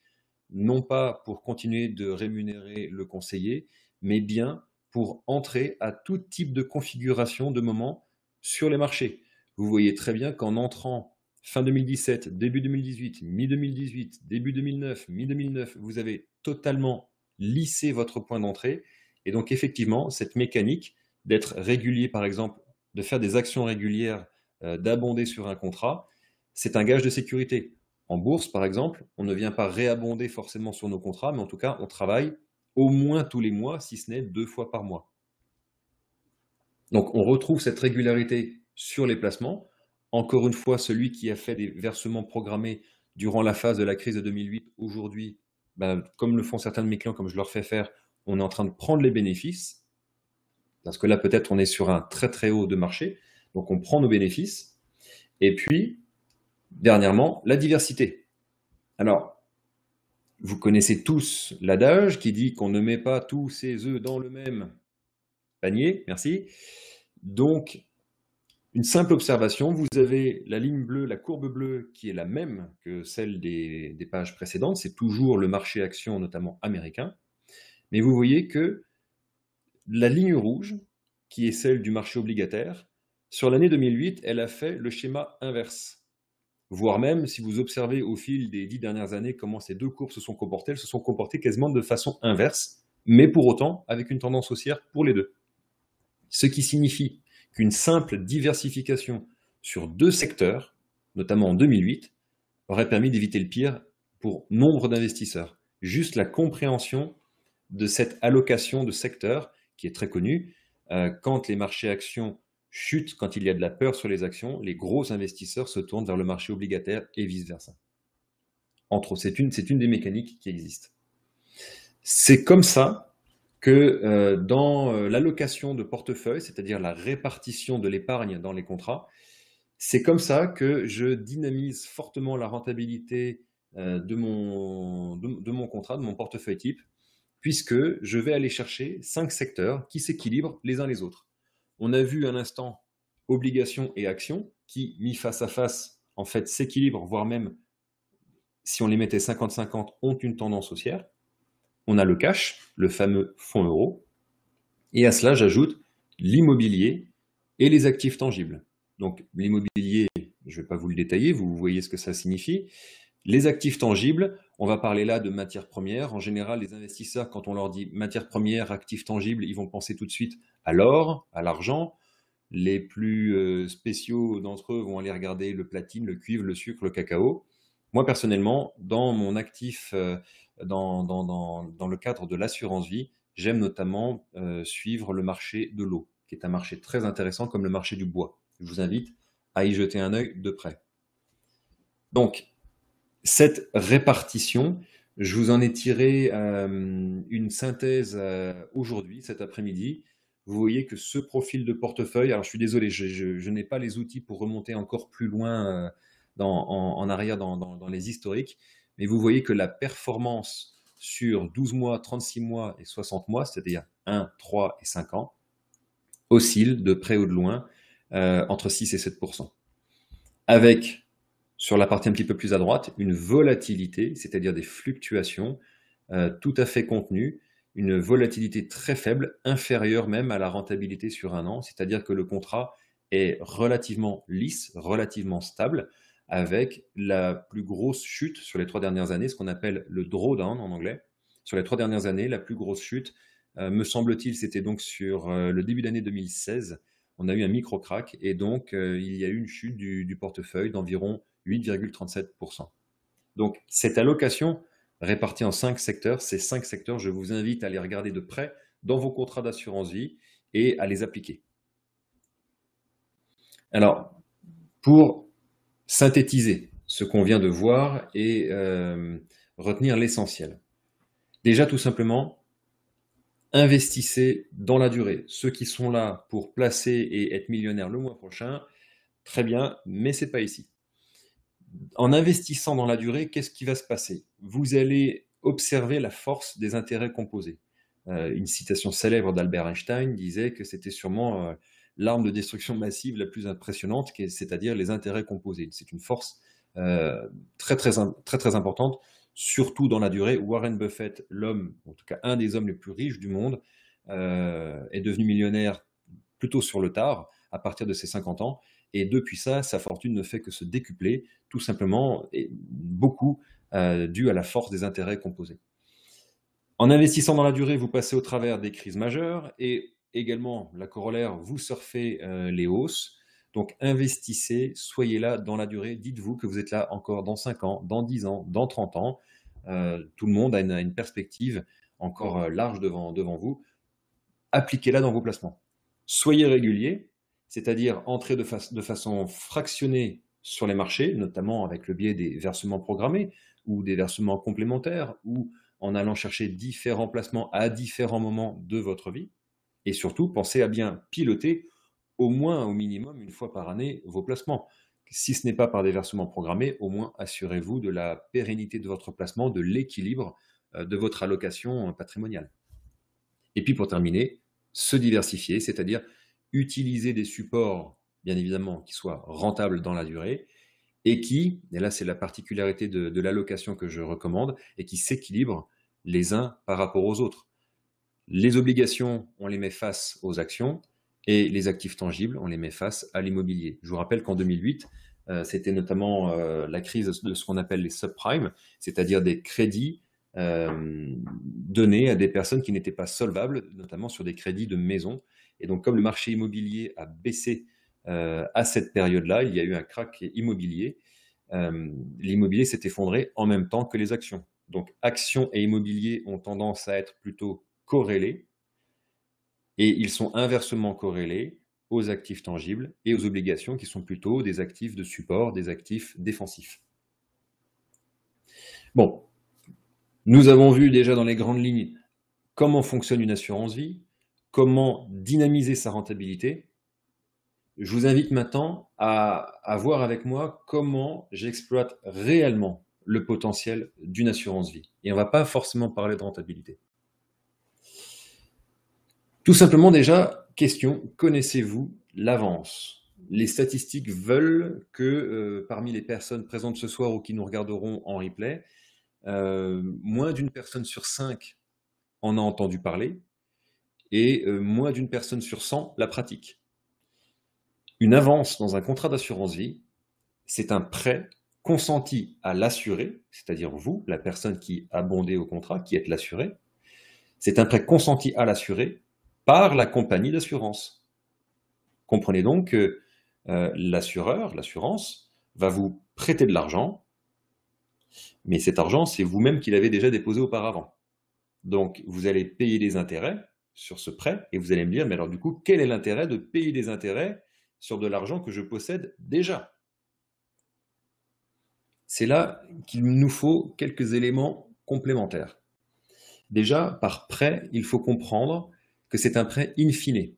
Non pas pour continuer de rémunérer le conseiller, mais bien pour entrer à tout type de configuration de moment sur les marchés. Vous voyez très bien qu'en entrant fin 2017, début 2018, mi-2018, début 2009, mi-2009, vous avez totalement lissé votre point d'entrée. Et donc effectivement, cette mécanique d'être régulier, par exemple, de faire des actions régulières, d'abonder sur un contrat, c'est un gage de sécurité. En bourse, par exemple, on ne vient pas réabonder forcément sur nos contrats, mais en tout cas, on travaille au moins tous les mois, si ce n'est 2 fois par mois. Donc, on retrouve cette régularité sur les placements. Encore une fois, celui qui a fait des versements programmés durant la phase de la crise de 2008, aujourd'hui, comme le font certains de mes clients, comme je leur fais faire, on est en train de prendre les bénéfices, parce que là, peut-être, on est sur un très très haut de marché, donc on prend nos bénéfices. Et puis, dernièrement, la diversité. Alors, vous connaissez tous l'adage qui dit qu'on ne met pas tous ses œufs dans le même panier, merci. Donc, une simple observation, vous avez la ligne bleue, la courbe bleue qui est la même que celle des pages précédentes, c'est toujours le marché action, notamment américain, mais vous voyez que la ligne rouge, qui est celle du marché obligataire, sur l'année 2008, elle a fait le schéma inverse. Voire même, si vous observez au fil des 10 dernières années comment ces deux courbes se sont comportées, elles se sont comportées quasiment de façon inverse, mais pour autant avec une tendance haussière pour les deux. Ce qui signifie qu'une simple diversification sur 2 secteurs, notamment en 2008, aurait permis d'éviter le pire pour nombre d'investisseurs. Juste la compréhension de cette allocation de secteurs qui est très connue, quand les marchés actions chute, quand il y a de la peur sur les actions, les gros investisseurs se tournent vers le marché obligataire et vice-versa. Entre autres, c'est une des mécaniques qui existent. C'est comme ça que dans l'allocation de portefeuille, c'est-à-dire la répartition de l'épargne dans les contrats, c'est comme ça que je dynamise fortement la rentabilité de mon contrat, de mon portefeuille type, puisque je vais aller chercher 5 secteurs qui s'équilibrent les uns les autres. On a vu un instant obligations et actions qui, mis face à face, en fait, s'équilibrent, voire même, si on les mettait 50-50, ont une tendance haussière. On a le cash, le fameux fonds euro, et à cela, j'ajoute l'immobilier et les actifs tangibles. Donc l'immobilier, je ne vais pas vous le détailler, vous voyez ce que ça signifie. Les actifs tangibles, on va parler là de matières premières. En général, les investisseurs, quand on leur dit matières premières, actifs tangibles, ils vont penser tout de suite à l'or, à l'argent. Les plus spéciaux d'entre eux vont aller regarder le platine, le cuivre, le sucre, le cacao. Moi, personnellement, dans mon actif, dans le cadre de l'assurance vie, j'aime notamment suivre le marché de l'eau, qui est un marché très intéressant comme le marché du bois. Je vous invite à y jeter un œil de près. Donc, cette répartition, je vous en ai tiré une synthèse aujourd'hui, cet après-midi. Vous voyez que ce profil de portefeuille, alors je suis désolé, je n'ai pas les outils pour remonter encore plus loin en arrière dans les historiques, mais vous voyez que la performance sur 12 mois, 36 mois et 60 mois, c'est-à-dire 1, 3 et 5 ans, oscille de près ou de loin entre 6 et 7%. Avec, sur la partie un petit peu plus à droite, une volatilité, c'est-à-dire des fluctuations tout à fait contenues, une volatilité très faible, inférieure même à la rentabilité sur un an, c'est-à-dire que le contrat est relativement lisse, relativement stable, avec la plus grosse chute sur les 3 dernières années, ce qu'on appelle le drawdown en anglais. Sur les 3 dernières années, la plus grosse chute, me semble-t-il, c'était donc sur le début d'année 2016. On a eu un micro-crack et donc il y a eu une chute du portefeuille d'environ 8,37%. Donc cette allocation répartie en 5 secteurs, ces 5 secteurs, je vous invite à les regarder de près dans vos contrats d'assurance vie et à les appliquer. Alors, pour synthétiser ce qu'on vient de voir et retenir l'essentiel. Déjà, tout simplement, investissez dans la durée. Ceux qui sont là pour placer et être millionnaires le mois prochain, très bien, mais c'est pas ici. En investissant dans la durée, qu'est-ce qui va se passer? Vous allez observer la force des intérêts composés. Une citation célèbre d'Albert Einstein disait que c'était sûrement l'arme de destruction massive la plus impressionnante, c'est-à-dire les intérêts composés. C'est une force très importante, surtout dans la durée. Warren Buffett, l'homme, en tout cas un des hommes les plus riches du monde, est devenu millionnaire plutôt sur le tard, à partir de ses 50 ans. Et depuis ça, sa fortune ne fait que se décupler, tout simplement, et beaucoup dû à la force des intérêts composés. En investissant dans la durée, vous passez au travers des crises majeures et également, la corollaire, vous surfez les hausses. Donc investissez, soyez là dans la durée. Dites-vous que vous êtes là encore dans 5 ans, dans 10 ans, dans 30 ans. Tout le monde a une perspective encore large devant vous. Appliquez-la dans vos placements. Soyez régulier, c'est-à-dire entrez de façon fractionnée sur les marchés, notamment avec le biais des versements programmés ou des versements complémentaires ou en allant chercher différents placements à différents moments de votre vie. Et surtout, pensez à bien piloter au moins, au minimum, une fois par année, vos placements. Si ce n'est pas par des versements programmés, au moins assurez-vous de la pérennité de votre placement, de l'équilibre de votre allocation patrimoniale. Et puis pour terminer, se diversifier, c'est-à-dire utiliser des supports, bien évidemment, qui soient rentables dans la durée et qui, et là c'est la particularité de l'allocation que je recommande, et qui s'équilibrent les uns par rapport aux autres. Les obligations, on les met face aux actions, et les actifs tangibles, on les met face à l'immobilier. Je vous rappelle qu'en 2008, c'était notamment la crise de ce qu'on appelle les subprimes, c'est-à-dire des crédits donnés à des personnes qui n'étaient pas solvables, notamment sur des crédits de maison. Et donc, comme le marché immobilier a baissé à cette période-là, il y a eu un krach immobilier. L'immobilier s'est effondré en même temps que les actions. Donc, actions et immobilier ont tendance à être plutôt corrélés, et ils sont inversement corrélés aux actifs tangibles et aux obligations qui sont plutôt des actifs de support, des actifs défensifs. Bon, nous avons vu déjà dans les grandes lignes comment fonctionne une assurance vie, comment dynamiser sa rentabilité. Je vous invite maintenant à voir avec moi comment j'exploite réellement le potentiel d'une assurance vie. Et on ne va pas forcément parler de rentabilité. Tout simplement déjà, question, connaissez-vous l'avance? Les statistiques veulent que parmi les personnes présentes ce soir ou qui nous regarderont en replay, moins d'une personne sur 5 en a entendu parler et moins d'une personne sur 100 la pratique. Une avance dans un contrat d'assurance vie, c'est un prêt consenti à l'assuré, c'est-à-dire vous, la personne qui a bondé au contrat, qui êtes l'assuré. C'est un prêt consenti à l'assuré par la compagnie d'assurance. Comprenez donc que l'assureur, l'assurance, va vous prêter de l'argent, mais cet argent, c'est vous-même qui l'avez déjà déposé auparavant. Donc, vous allez payer des intérêts sur ce prêt, et vous allez me dire, mais alors du coup, quel est l'intérêt de payer des intérêts sur de l'argent que je possède déjà? C'est là qu'il nous faut quelques éléments complémentaires. Déjà, par prêt, il faut comprendre que c'est un prêt in fine.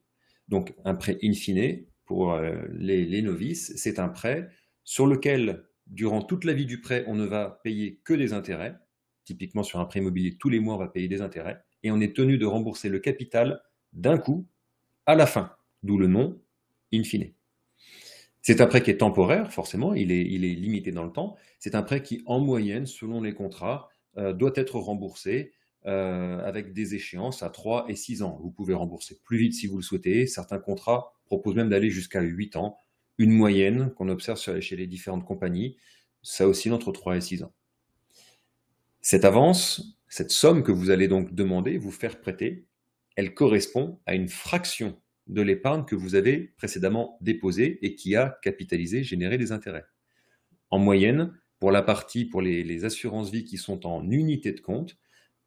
Donc, un prêt in fine, pour les novices, c'est un prêt sur lequel, durant toute la vie du prêt, on ne va payer que des intérêts. Typiquement, sur un prêt immobilier, tous les mois, on va payer des intérêts. Et on est tenu de rembourser le capital d'un coup à la fin, d'où le nom in fine. C'est un prêt qui est temporaire, forcément, il est limité dans le temps. C'est un prêt qui, en moyenne, selon les contrats, doit être remboursé avec des échéances à 3 et 6 ans. Vous pouvez rembourser plus vite si vous le souhaitez. Certains contrats proposent même d'aller jusqu'à 8 ans. Une moyenne qu'on observe chez les différentes compagnies, ça oscille entre 3 et 6 ans. Cette avance, cette somme que vous allez donc demander, vous faire prêter, elle correspond à une fraction de l'épargne que vous avez précédemment déposée et qui a capitalisé, généré des intérêts. En moyenne, pour les assurances vie qui sont en unité de compte,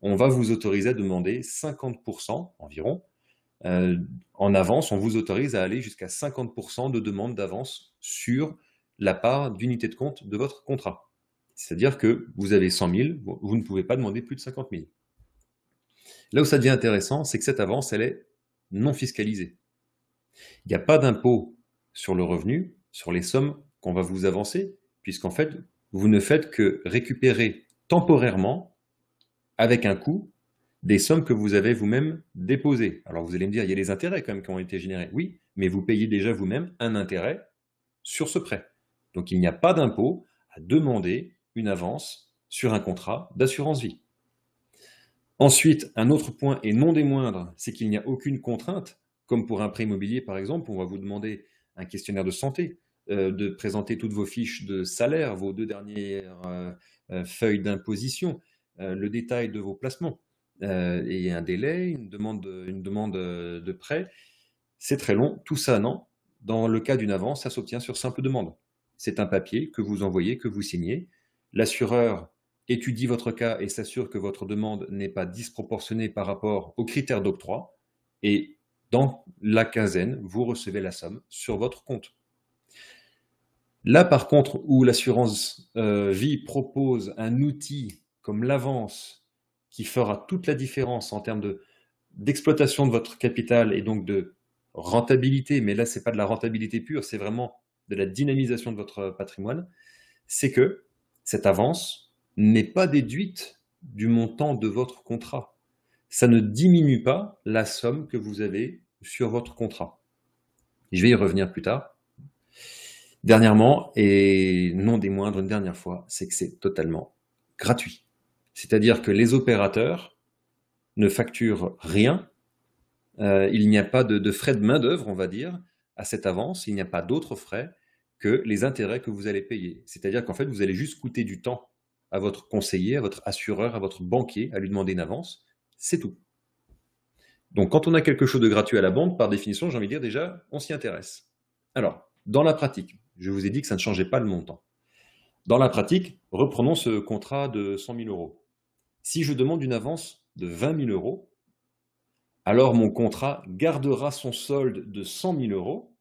on va vous autoriser à demander 50% environ. En avance, on vous autorise à aller jusqu'à 50% de demande d'avance sur la part d'unité de compte de votre contrat. C'est-à-dire que vous avez 100 000, vous ne pouvez pas demander plus de 50 000. Là où ça devient intéressant, c'est que cette avance, elle est non fiscalisée. Il n'y a pas d'impôt sur le revenu, sur les sommes qu'on va vous avancer, puisqu'en fait, vous ne faites que récupérer temporairement, avec un coût, des sommes que vous avez vous-même déposées. Alors vous allez me dire, il y a des intérêts quand même qui ont été générés. Oui, mais vous payez déjà vous-même un intérêt sur ce prêt. Donc il n'y a pas d'impôt à demander une avance sur un contrat d'assurance vie. Ensuite, un autre point, et non des moindres, c'est qu'il n'y a aucune contrainte, comme pour un prêt immobilier par exemple, on va vous demander un questionnaire de santé, de présenter toutes vos fiches de salaire, vos 2 dernières feuilles d'imposition, le détail de vos placements, et un délai, une demande de prêt. C'est très long, tout ça non. Dans le cas d'une avance, ça s'obtient sur simple demande. C'est un papier que vous envoyez, que vous signez. L'assureur étudie votre cas et s'assure que votre demande n'est pas disproportionnée par rapport aux critères d'octroi. Et dans la quinzaine, vous recevez la somme sur votre compte. Là, par contre, où l'assurance vie propose un outil comme l'avance qui fera toute la différence en termes d'exploitation de votre capital et donc de rentabilité, mais là, ce n'est pas de la rentabilité pure, c'est vraiment de la dynamisation de votre patrimoine, c'est que cette avance n'est pas déduite du montant de votre contrat. Ça ne diminue pas la somme que vous avez sur votre contrat. Je vais y revenir plus tard. Dernièrement, et non des moindres, une dernière fois, c'est que c'est totalement gratuit. C'est-à-dire que les opérateurs ne facturent rien. Il n'y a pas de frais de main-d'œuvre, on va dire, à cette avance. Il n'y a pas d'autres frais que les intérêts que vous allez payer. C'est-à-dire qu'en fait, vous allez juste coûter du temps à votre conseiller, à votre assureur, à votre banquier, à lui demander une avance. C'est tout. Donc, quand on a quelque chose de gratuit à la banque, par définition, j'ai envie de dire déjà, on s'y intéresse. Alors, dans la pratique, je vous ai dit que ça ne changeait pas le montant. Dans la pratique, reprenons ce contrat de 100 000 euros. Si je demande une avance de 20 000 euros, alors mon contrat gardera son solde de 100 000 euros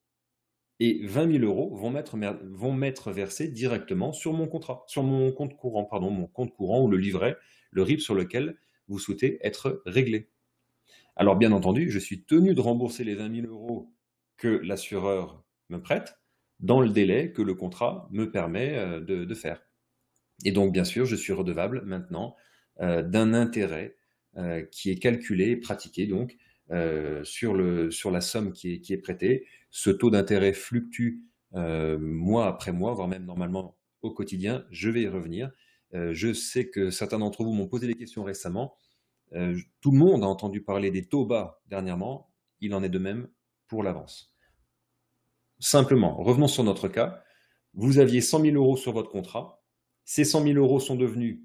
et 20 000 euros vont m'être versés directement sur mon contrat, sur mon compte courant, mon compte courant ou le livret, le RIB sur lequel vous souhaitez être réglé. Alors bien entendu, je suis tenu de rembourser les 20 000 euros que l'assureur me prête dans le délai que le contrat me permet de faire. Et donc, bien sûr, je suis redevable maintenant d'un intérêt qui est calculé et pratiqué donc sur la somme qui est prêtée. Ce taux d'intérêt fluctue mois après mois, voire même normalement au quotidien. Je vais y revenir. Je sais que certains d'entre vous m'ont posé des questions récemment. Tout le monde a entendu parler des taux bas dernièrement. Il en est de même pour l'avance. Simplement, revenons sur notre cas. Vous aviez 100 000 euros sur votre contrat. Ces 100 000 euros sont devenus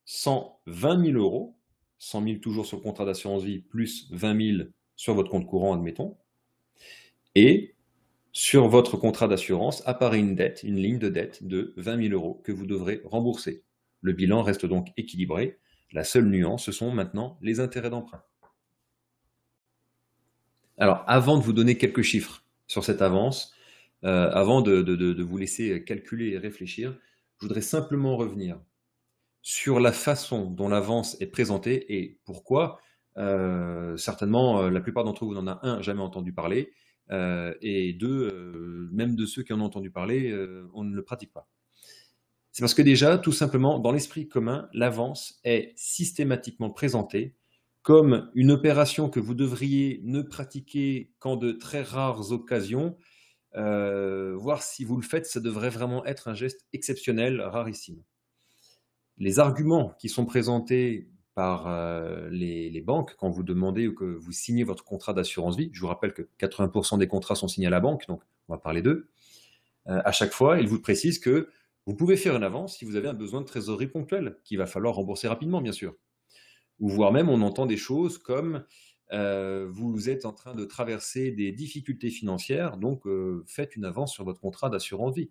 120 000 euros. 100 000 toujours sur le contrat d'assurance vie, plus 20 000 sur votre compte courant, admettons. Et sur votre contrat d'assurance apparaît une dette, une ligne de dette de 20 000 euros que vous devrez rembourser. Le bilan reste donc équilibré. La seule nuance, ce sont maintenant les intérêts d'emprunt. Alors, avant de vous donner quelques chiffres sur cette avance, avant de vous laisser calculer et réfléchir, je voudrais simplement revenir sur la façon dont l'avance est présentée et pourquoi. Certainement, la plupart d'entre vous n'en a un, jamais entendu parler, et deux, même de ceux qui en ont entendu parler, on ne le pratique pas. C'est parce que déjà, tout simplement, dans l'esprit commun, l'avance est systématiquement présentée comme une opération que vous devriez ne pratiquer qu'en de très rares occasions, voire si vous le faites, ça devrait vraiment être un geste exceptionnel, rarissime. Les arguments qui sont présentés par les banques quand vous demandez ou que vous signez votre contrat d'assurance vie, je vous rappelle que 80% des contrats sont signés à la banque, donc on va parler d'eux, à chaque fois, ils vous précisent que vous pouvez faire une avance si vous avez un besoin de trésorerie ponctuel, qu'il va falloir rembourser rapidement, bien sûr. Ou voire même, on entend des choses comme vous êtes en train de traverser des difficultés financières, donc faites une avance sur votre contrat d'assurance vie,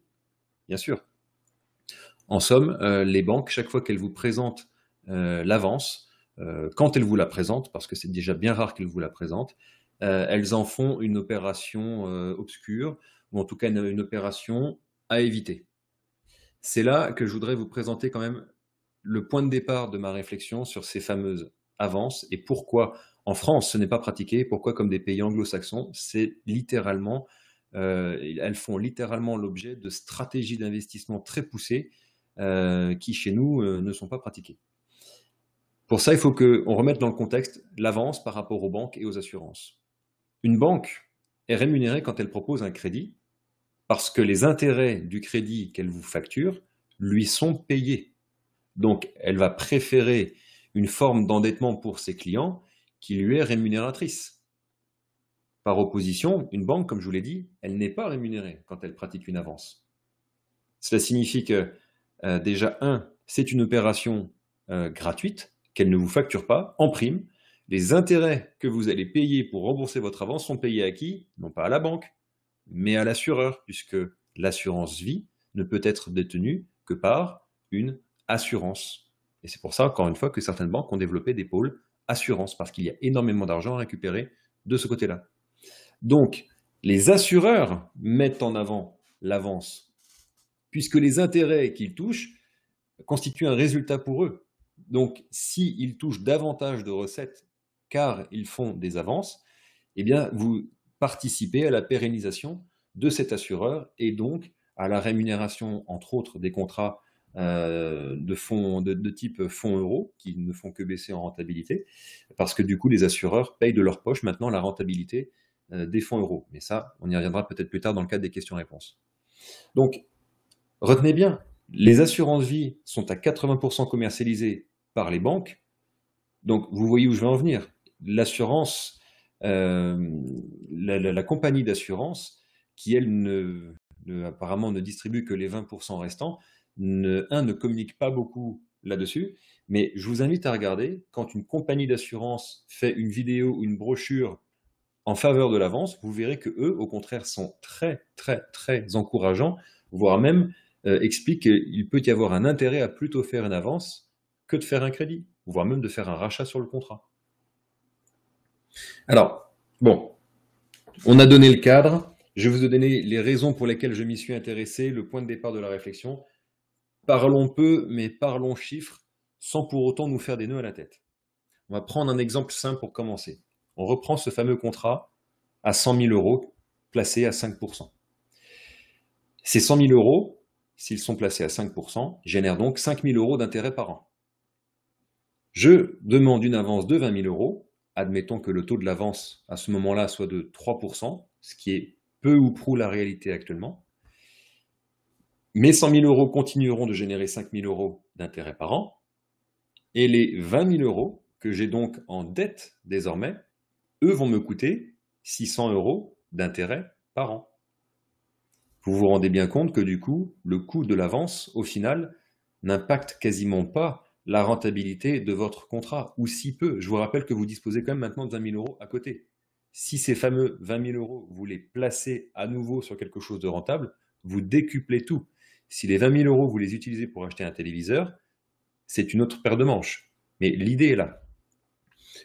bien sûr. En somme, les banques, chaque fois qu'elles vous présentent l'avance, quand elles vous la présentent, parce que c'est déjà bien rare qu'elles vous la présentent, elles en font une opération obscure, ou en tout cas une opération à éviter. C'est là que je voudrais vous présenter quand même le point de départ de ma réflexion sur ces fameuses avances et pourquoi en France ce n'est pas pratiqué, pourquoi comme des pays anglo-saxons, c'est littéralement, elles font littéralement l'objet de stratégies d'investissement très poussées qui chez nous ne sont pas pratiquées. Pour ça, il faut qu'on remette dans le contexte l'avance par rapport aux banques et aux assurances. Une banque est rémunérée quand elle propose un crédit parce que les intérêts du crédit qu'elle vous facture lui sont payés. Donc, elle va préférer une forme d'endettement pour ses clients qui lui est rémunératrice. Par opposition, une banque, comme je vous l'ai dit, elle n'est pas rémunérée quand elle pratique une avance. Cela signifie que, déjà, c'est une opération gratuite, qu'elle ne vous facture pas, en prime. Les intérêts que vous allez payer pour rembourser votre avance sont payés à qui? Non pas à la banque, mais à l'assureur, puisque l'assurance vie ne peut être détenue que par une assurance. Et c'est pour ça, encore une fois, que certaines banques ont développé des pôles assurance, parce qu'il y a énormément d'argent à récupérer de ce côté-là. Donc, les assureurs mettent en avant l'avance, puisque les intérêts qu'ils touchent constituent un résultat pour eux. Donc, s'ils touchent davantage de recettes, car ils font des avances, eh bien, vous participez à la pérennisation de cet assureur et donc à la rémunération, entre autres, des contrats de type fonds euros qui ne font que baisser en rentabilité parce que du coup les assureurs payent de leur poche maintenant la rentabilité des fonds euros. Mais ça, on y reviendra peut-être plus tard dans le cadre des questions-réponses. Donc, retenez bien, les assurances vie sont à 80% commercialisées par les banques. Donc, vous voyez où je veux en venir. L'assurance, la compagnie d'assurance, qui elle apparemment ne distribue que les 20% restants, ne communique pas beaucoup là-dessus, mais je vous invite à regarder quand une compagnie d'assurance fait une vidéo ou une brochure en faveur de l'avance, vous verrez que eux, au contraire, sont très, très, très encourageants, voire même expliquent qu'il peut y avoir un intérêt à plutôt faire une avance que de faire un crédit, voire même de faire un rachat sur le contrat. Alors, bon, on a donné le cadre, je vous ai donné les raisons pour lesquelles je m'y suis intéressé, le point de départ de la réflexion. Parlons peu, mais parlons chiffres, sans pour autant nous faire des nœuds à la tête. On va prendre un exemple simple pour commencer. On reprend ce fameux contrat à 100 000 euros placé à 5%. Ces 100 000 euros, s'ils sont placés à 5%, génèrent donc 5 000 euros d'intérêt par an. Je demande une avance de 20 000 euros. Admettons que le taux de l'avance à ce moment-là soit de 3%, ce qui est peu ou prou la réalité actuellement. Mes 100 000 euros continueront de générer 5 000 euros d'intérêt par an. Et les 20 000 euros que j'ai donc en dette désormais, eux vont me coûter 600 euros d'intérêt par an. Vous vous rendez bien compte que du coup, le coût de l'avance, au final, n'impacte quasiment pas la rentabilité de votre contrat, ou si peu. Je vous rappelle que vous disposez quand même maintenant de 20 000 euros à côté. Si ces fameux 20 000 euros, vous les placez à nouveau sur quelque chose de rentable, vous décuplez tout. Si les 20 000 euros, vous les utilisez pour acheter un téléviseur, c'est une autre paire de manches. Mais l'idée est là.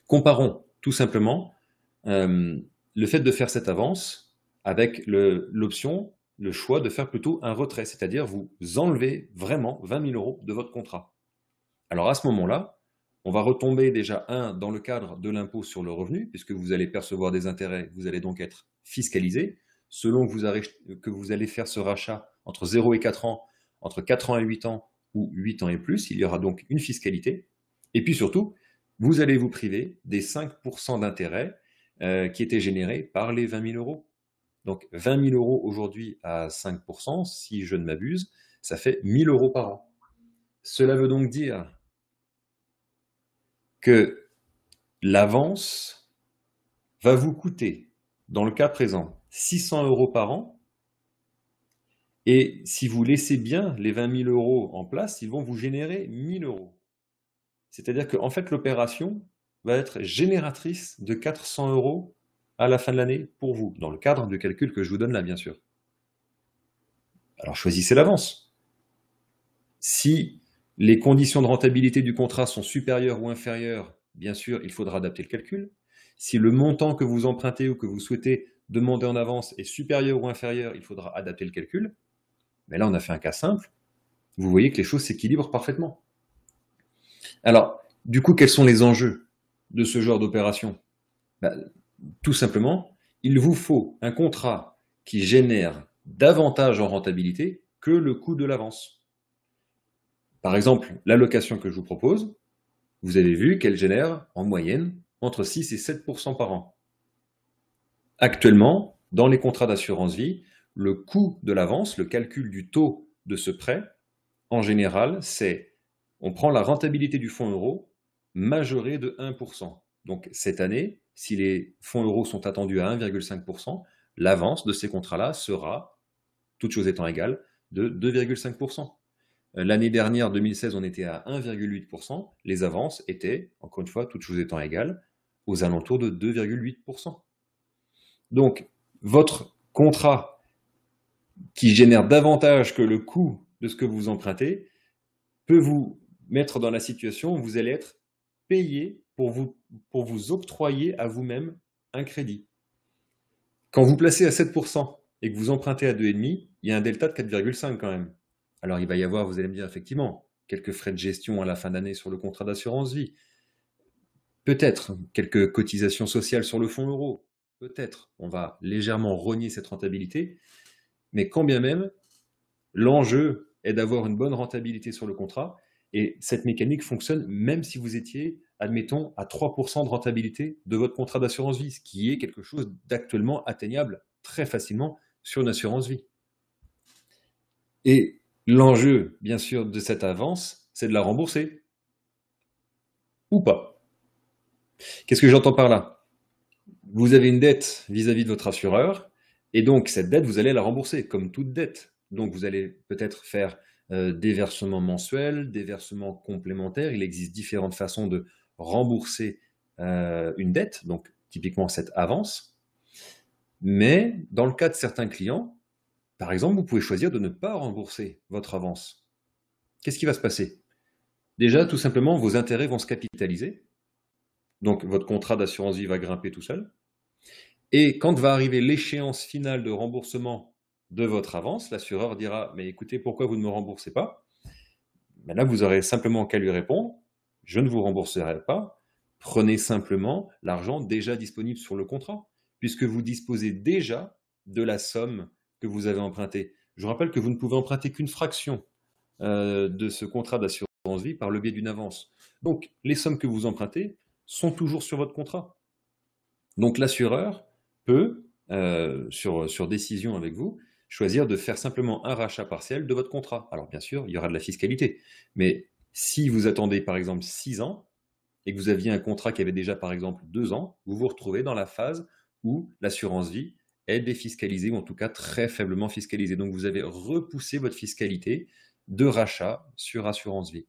Comparons tout simplement le fait de faire cette avance avec l'option, le choix de faire plutôt un retrait, c'est-à-dire vous enlevez vraiment 20 000 euros de votre contrat. Alors à ce moment-là, on va retomber déjà, dans le cadre de l'impôt sur le revenu, puisque vous allez percevoir des intérêts, vous allez donc être fiscalisé. Selon que vous allez faire ce rachat entre 0 et 4 ans, entre 4 ans et 8 ans, ou 8 ans et plus, il y aura donc une fiscalité. Et puis surtout, vous allez vous priver des 5% d'intérêt qui étaient générés par les 20 000 euros. Donc 20 000 euros aujourd'hui à 5%, si je ne m'abuse, ça fait 1 000 euros par an. Cela veut donc dire que l'avance va vous coûter, dans le cas présent, 600 euros par an. Et si vous laissez bien les 20 000 euros en place, ils vont vous générer 1 000 euros. C'est-à-dire qu'en fait, l'opération va être génératrice de 400 euros à la fin de l'année pour vous, dans le cadre du calcul que je vous donne là, bien sûr. Alors choisissez l'avance. Si les conditions de rentabilité du contrat sont supérieures ou inférieures, bien sûr, il faudra adapter le calcul. Si le montant que vous empruntez ou que vous souhaitez demander en avance est supérieur ou inférieur, il faudra adapter le calcul. Mais là, on a fait un cas simple. Vous voyez que les choses s'équilibrent parfaitement. Alors, du coup, quels sont les enjeux de ce genre d'opération? Tout simplement, il vous faut un contrat qui génère davantage en rentabilité que le coût de l'avance. Par exemple, l'allocation que je vous propose, vous avez vu qu'elle génère en moyenne entre 6 et 7% par an. Actuellement, dans les contrats d'assurance vie, le coût de l'avance, le calcul du taux de ce prêt, en général, c'est on prend la rentabilité du fonds euro majorée de 1%. Donc cette année, si les fonds euros sont attendus à 1,5%, l'avance de ces contrats-là sera, toutes choses étant égales, de 2,5%. L'année dernière, 2016, on était à 1,8%. Les avances étaient, encore une fois, toutes choses étant égales, aux alentours de 2,8%. Donc, votre contrat qui génère davantage que le coût de ce que vous empruntez peut vous mettre dans la situation où vous allez être payé pour vous octroyer à vous-même un crédit. Quand vous placez à 7% et que vous empruntez à 2,5%, il y a un delta de 4,5 quand même. Alors il va y avoir, vous allez me dire effectivement, quelques frais de gestion à la fin d'année sur le contrat d'assurance vie. Peut-être quelques cotisations sociales sur le fonds euro. Peut-être. On va légèrement rogner cette rentabilité. Mais quand bien même, l'enjeu est d'avoir une bonne rentabilité sur le contrat. Et cette mécanique fonctionne même si vous étiez, admettons, à 3% de rentabilité de votre contrat d'assurance vie, ce qui est quelque chose d'actuellement atteignable très facilement sur une assurance vie. Et l'enjeu, bien sûr, de cette avance, c'est de la rembourser. Ou pas. Qu'est-ce que j'entends par là? Vous avez une dette vis-à-vis de votre assureur, et donc cette dette, vous allez la rembourser, comme toute dette. Donc vous allez peut-être faire des versements mensuels, des versements complémentaires. Il existe différentes façons de rembourser une dette, donc typiquement cette avance. Mais dans le cas de certains clients, par exemple, vous pouvez choisir de ne pas rembourser votre avance. Qu'est-ce qui va se passer? Déjà, tout simplement, vos intérêts vont se capitaliser. Donc, votre contrat d'assurance vie va grimper tout seul. Et quand va arriver l'échéance finale de remboursement de votre avance, l'assureur dira « Mais écoutez, pourquoi vous ne me remboursez pas ?» Là, vous aurez simplement qu'à lui répondre « Je ne vous rembourserai pas Prenez simplement l'argent déjà disponible sur le contrat, puisque vous disposez déjà de la somme que vous avez empruntée. Je vous rappelle que vous ne pouvez emprunter qu'une fraction de ce contrat d'assurance vie par le biais d'une avance. Donc, les sommes que vous empruntez sont toujours sur votre contrat. Donc, l'assureur peut, sur décision avec vous, choisir de faire simplement un rachat partiel de votre contrat. Alors, bien sûr, il y aura de la fiscalité, mais si vous attendez par exemple 6 ans et que vous aviez un contrat qui avait déjà par exemple 2 ans, vous vous retrouvez dans la phase où l'assurance vie est défiscalisée ou en tout cas très faiblement fiscalisée. Donc, vous avez repoussé votre fiscalité de rachat sur assurance vie.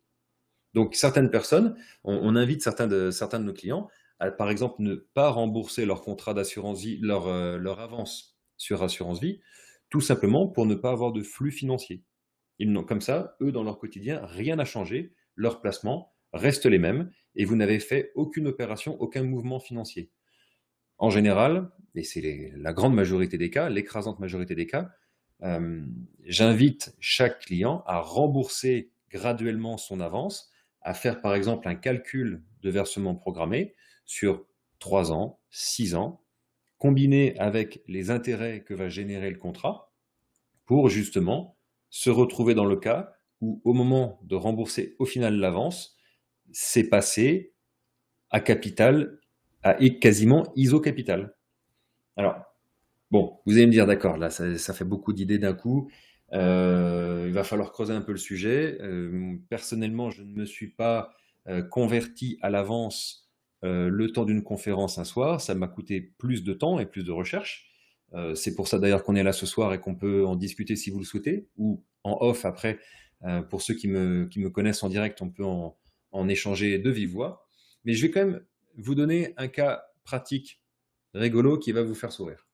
Donc, certaines personnes, on invite certains de nos clients à, par exemple, ne pas rembourser leur contrat d'assurance vie, leur avance sur assurance vie, tout simplement pour ne pas avoir de flux financier. Ils n'ont comme ça, eux, dans leur quotidien, rien n'a changé, leurs placements restent les mêmes et vous n'avez fait aucune opération, aucun mouvement financier. En général, et c'est la grande majorité des cas, l'écrasante majorité des cas, j'invite chaque client à rembourser graduellement son avance, à faire par exemple un calcul de versement programmé sur 3 ans, 6 ans, combiné avec les intérêts que va générer le contrat, pour justement se retrouver dans le cas où au moment de rembourser au final l'avance, c'est passé à capital, à quasiment iso-capital. Alors, bon, vous allez me dire, d'accord, là, ça fait beaucoup d'idées d'un coup. Il va falloir creuser un peu le sujet. Personnellement, je ne me suis pas converti à l'avance le temps d'une conférence un soir. Ça m'a coûté plus de temps et plus de recherche. C'est pour ça d'ailleurs qu'on est là ce soir et qu'on peut en discuter si vous le souhaitez, ou en off après. Pour ceux qui me connaissent en direct, on peut en échanger de vive voix. Mais je vais quand même vous donner un cas pratique rigolo qui va vous faire sourire.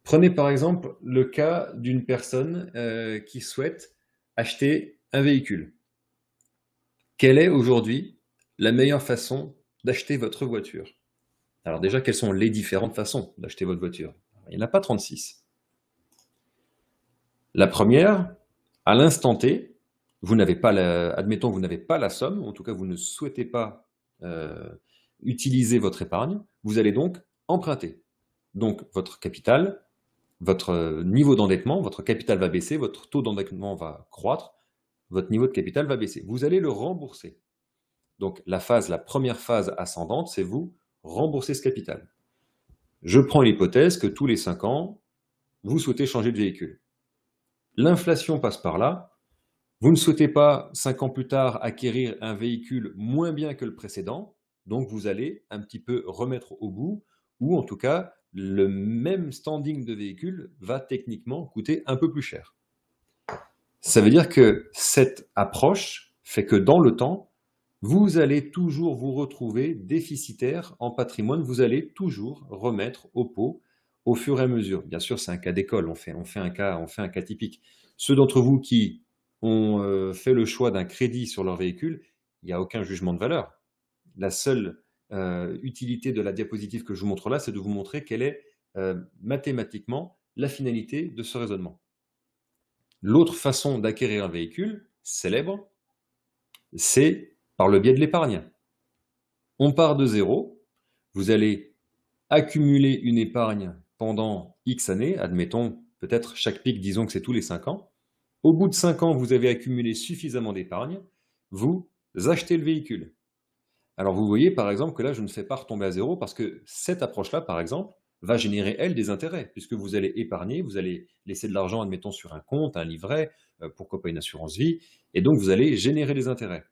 Prenez par exemple le cas d'une personne qui souhaite acheter un véhicule. Quelle est aujourd'hui la meilleure façon d'acheter votre voiture? Alors déjà, quelles sont les différentes façons d'acheter votre voiture? Il n'y en a pas 36. La première, à l'instant T, admettons que vous n'avez pas la somme, en tout cas vous ne souhaitez pas utiliser votre épargne, vous allez donc emprunter. Donc votre capital, votre niveau d'endettement, votre capital va baisser, votre taux d'endettement va croître, votre niveau de capital va baisser. Vous allez le rembourser. Donc la première phase ascendante, c'est vous rembourser ce capital. Je prends l'hypothèse que tous les 5 ans, vous souhaitez changer de véhicule. L'inflation passe par là. Vous ne souhaitez pas 5 ans plus tard acquérir un véhicule moins bien que le précédent, donc vous allez un petit peu remettre au bout, ou en tout cas, le même standing de véhicule va techniquement coûter un peu plus cher. Ça veut dire que cette approche fait que dans le temps, vous allez toujours vous retrouver déficitaire en patrimoine, vous allez toujours remettre au pot au fur et à mesure. Bien sûr, c'est un cas d'école, on fait un cas typique. Ceux d'entre vous qui ont fait le choix d'un crédit sur leur véhicule, il n'y a aucun jugement de valeur. La seule utilité de la diapositive que je vous montre là, c'est de vous montrer quelle est mathématiquement la finalité de ce raisonnement. L'autre façon d'acquérir un véhicule célèbre, c'est par le biais de l'épargne. On part de zéro, vous allez accumuler une épargne pendant X années, admettons peut-être chaque pic, disons que c'est tous les 5 ans. Au bout de 5 ans, vous avez accumulé suffisamment d'épargne, vous achetez le véhicule. Alors vous voyez par exemple que là, je ne fais pas retomber à zéro parce que cette approche-là, par exemple, va générer, elle, des intérêts, puisque vous allez épargner, vous allez laisser de l'argent, admettons, sur un compte, un livret, pourquoi pas une assurance vie, et donc vous allez générer des intérêts.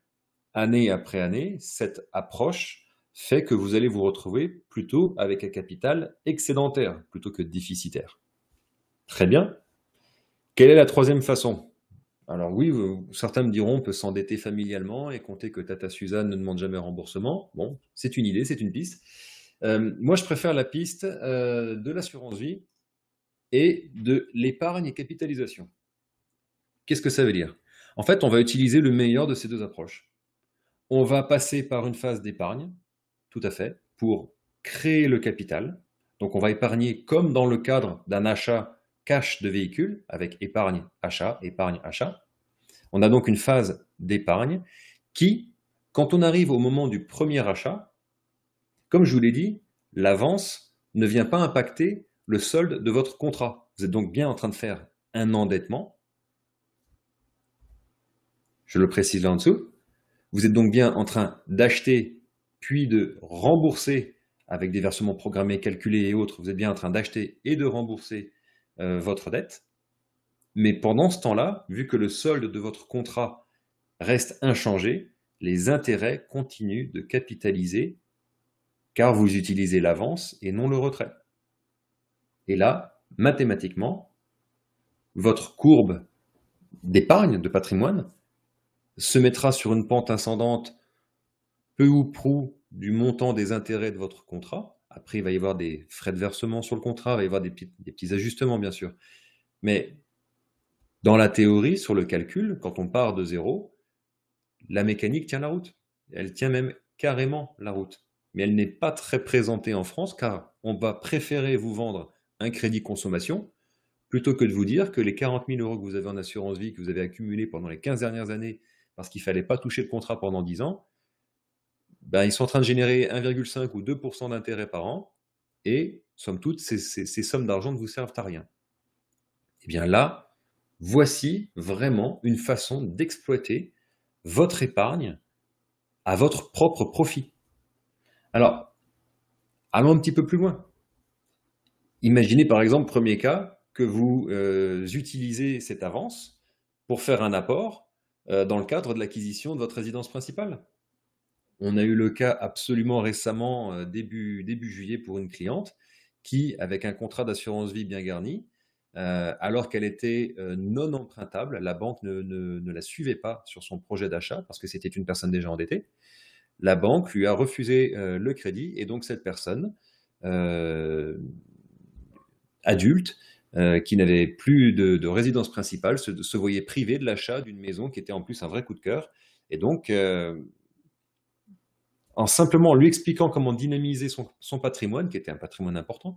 Année après année, cette approche fait que vous allez vous retrouver plutôt avec un capital excédentaire plutôt que déficitaire. Très bien. Quelle est la troisième façon? Alors oui, certains me diront on peut s'endetter familialement et compter que Tata Suzanne ne demande jamais remboursement. Bon, c'est une idée, c'est une piste. Moi, je préfère la piste de l'assurance vie et de l'épargne et capitalisation. Qu'est-ce que ça veut dire? En fait, on va utiliser le meilleur de ces deux approches. On va passer par une phase d'épargne, tout à fait, pour créer le capital. Donc on va épargner comme dans le cadre d'un achat cash de véhicule, avec épargne, achat. On a donc une phase d'épargne qui, Quand on arrive au moment du premier achat, comme je vous l'ai dit, l'avance ne vient pas impacter le solde de votre contrat. Vous êtes donc bien en train de faire un endettement. Je le précise là en dessous. Vous êtes donc bien en train d'acheter, puis de rembourser avec des versements programmés, calculés et autres. Vous êtes bien en train d'acheter et de rembourser votre dette. Mais pendant ce temps-là, vu que le solde de votre contrat reste inchangé, les intérêts continuent de capitaliser car vous utilisez l'avance et non le retrait. Et là, mathématiquement, votre courbe d'épargne, de patrimoine, se mettra sur une pente ascendante peu ou prou du montant des intérêts de votre contrat. Après, il va y avoir des frais de versement sur le contrat, il va y avoir des petits ajustements, bien sûr. Mais dans la théorie, sur le calcul, quand on part de zéro, la mécanique tient la route. Elle tient même carrément la route. Mais elle n'est pas très présentée en France car on va préférer vous vendre un crédit consommation plutôt que de vous dire que les 40 000 euros que vous avez en assurance vie, que vous avez accumulés pendant les 15 dernières années parce qu'il ne fallait pas toucher le contrat pendant 10 ans, ben, ils sont en train de générer 1,5 ou 2% d'intérêt par an et, somme toute, ces sommes d'argent ne vous servent à rien. Et bien là, voici vraiment une façon d'exploiter votre épargne à votre propre profit. Alors, allons un petit peu plus loin. Imaginez par exemple, premier cas, que vous utilisez cette avance pour faire un apport dans le cadre de l'acquisition de votre résidence principale. On a eu le cas absolument récemment, début juillet, pour une cliente qui, avec un contrat d'assurance vie bien garni, alors qu'elle était non empruntable, la banque ne la suivait pas sur son projet d'achat parce que c'était une personne déjà endettée. La banque lui a refusé le crédit et donc cette personne, adulte, qui n'avait plus de résidence principale, se voyait privée de l'achat d'une maison qui était en plus un vrai coup de cœur. Et donc, en simplement lui expliquant comment dynamiser son patrimoine, qui était un patrimoine important,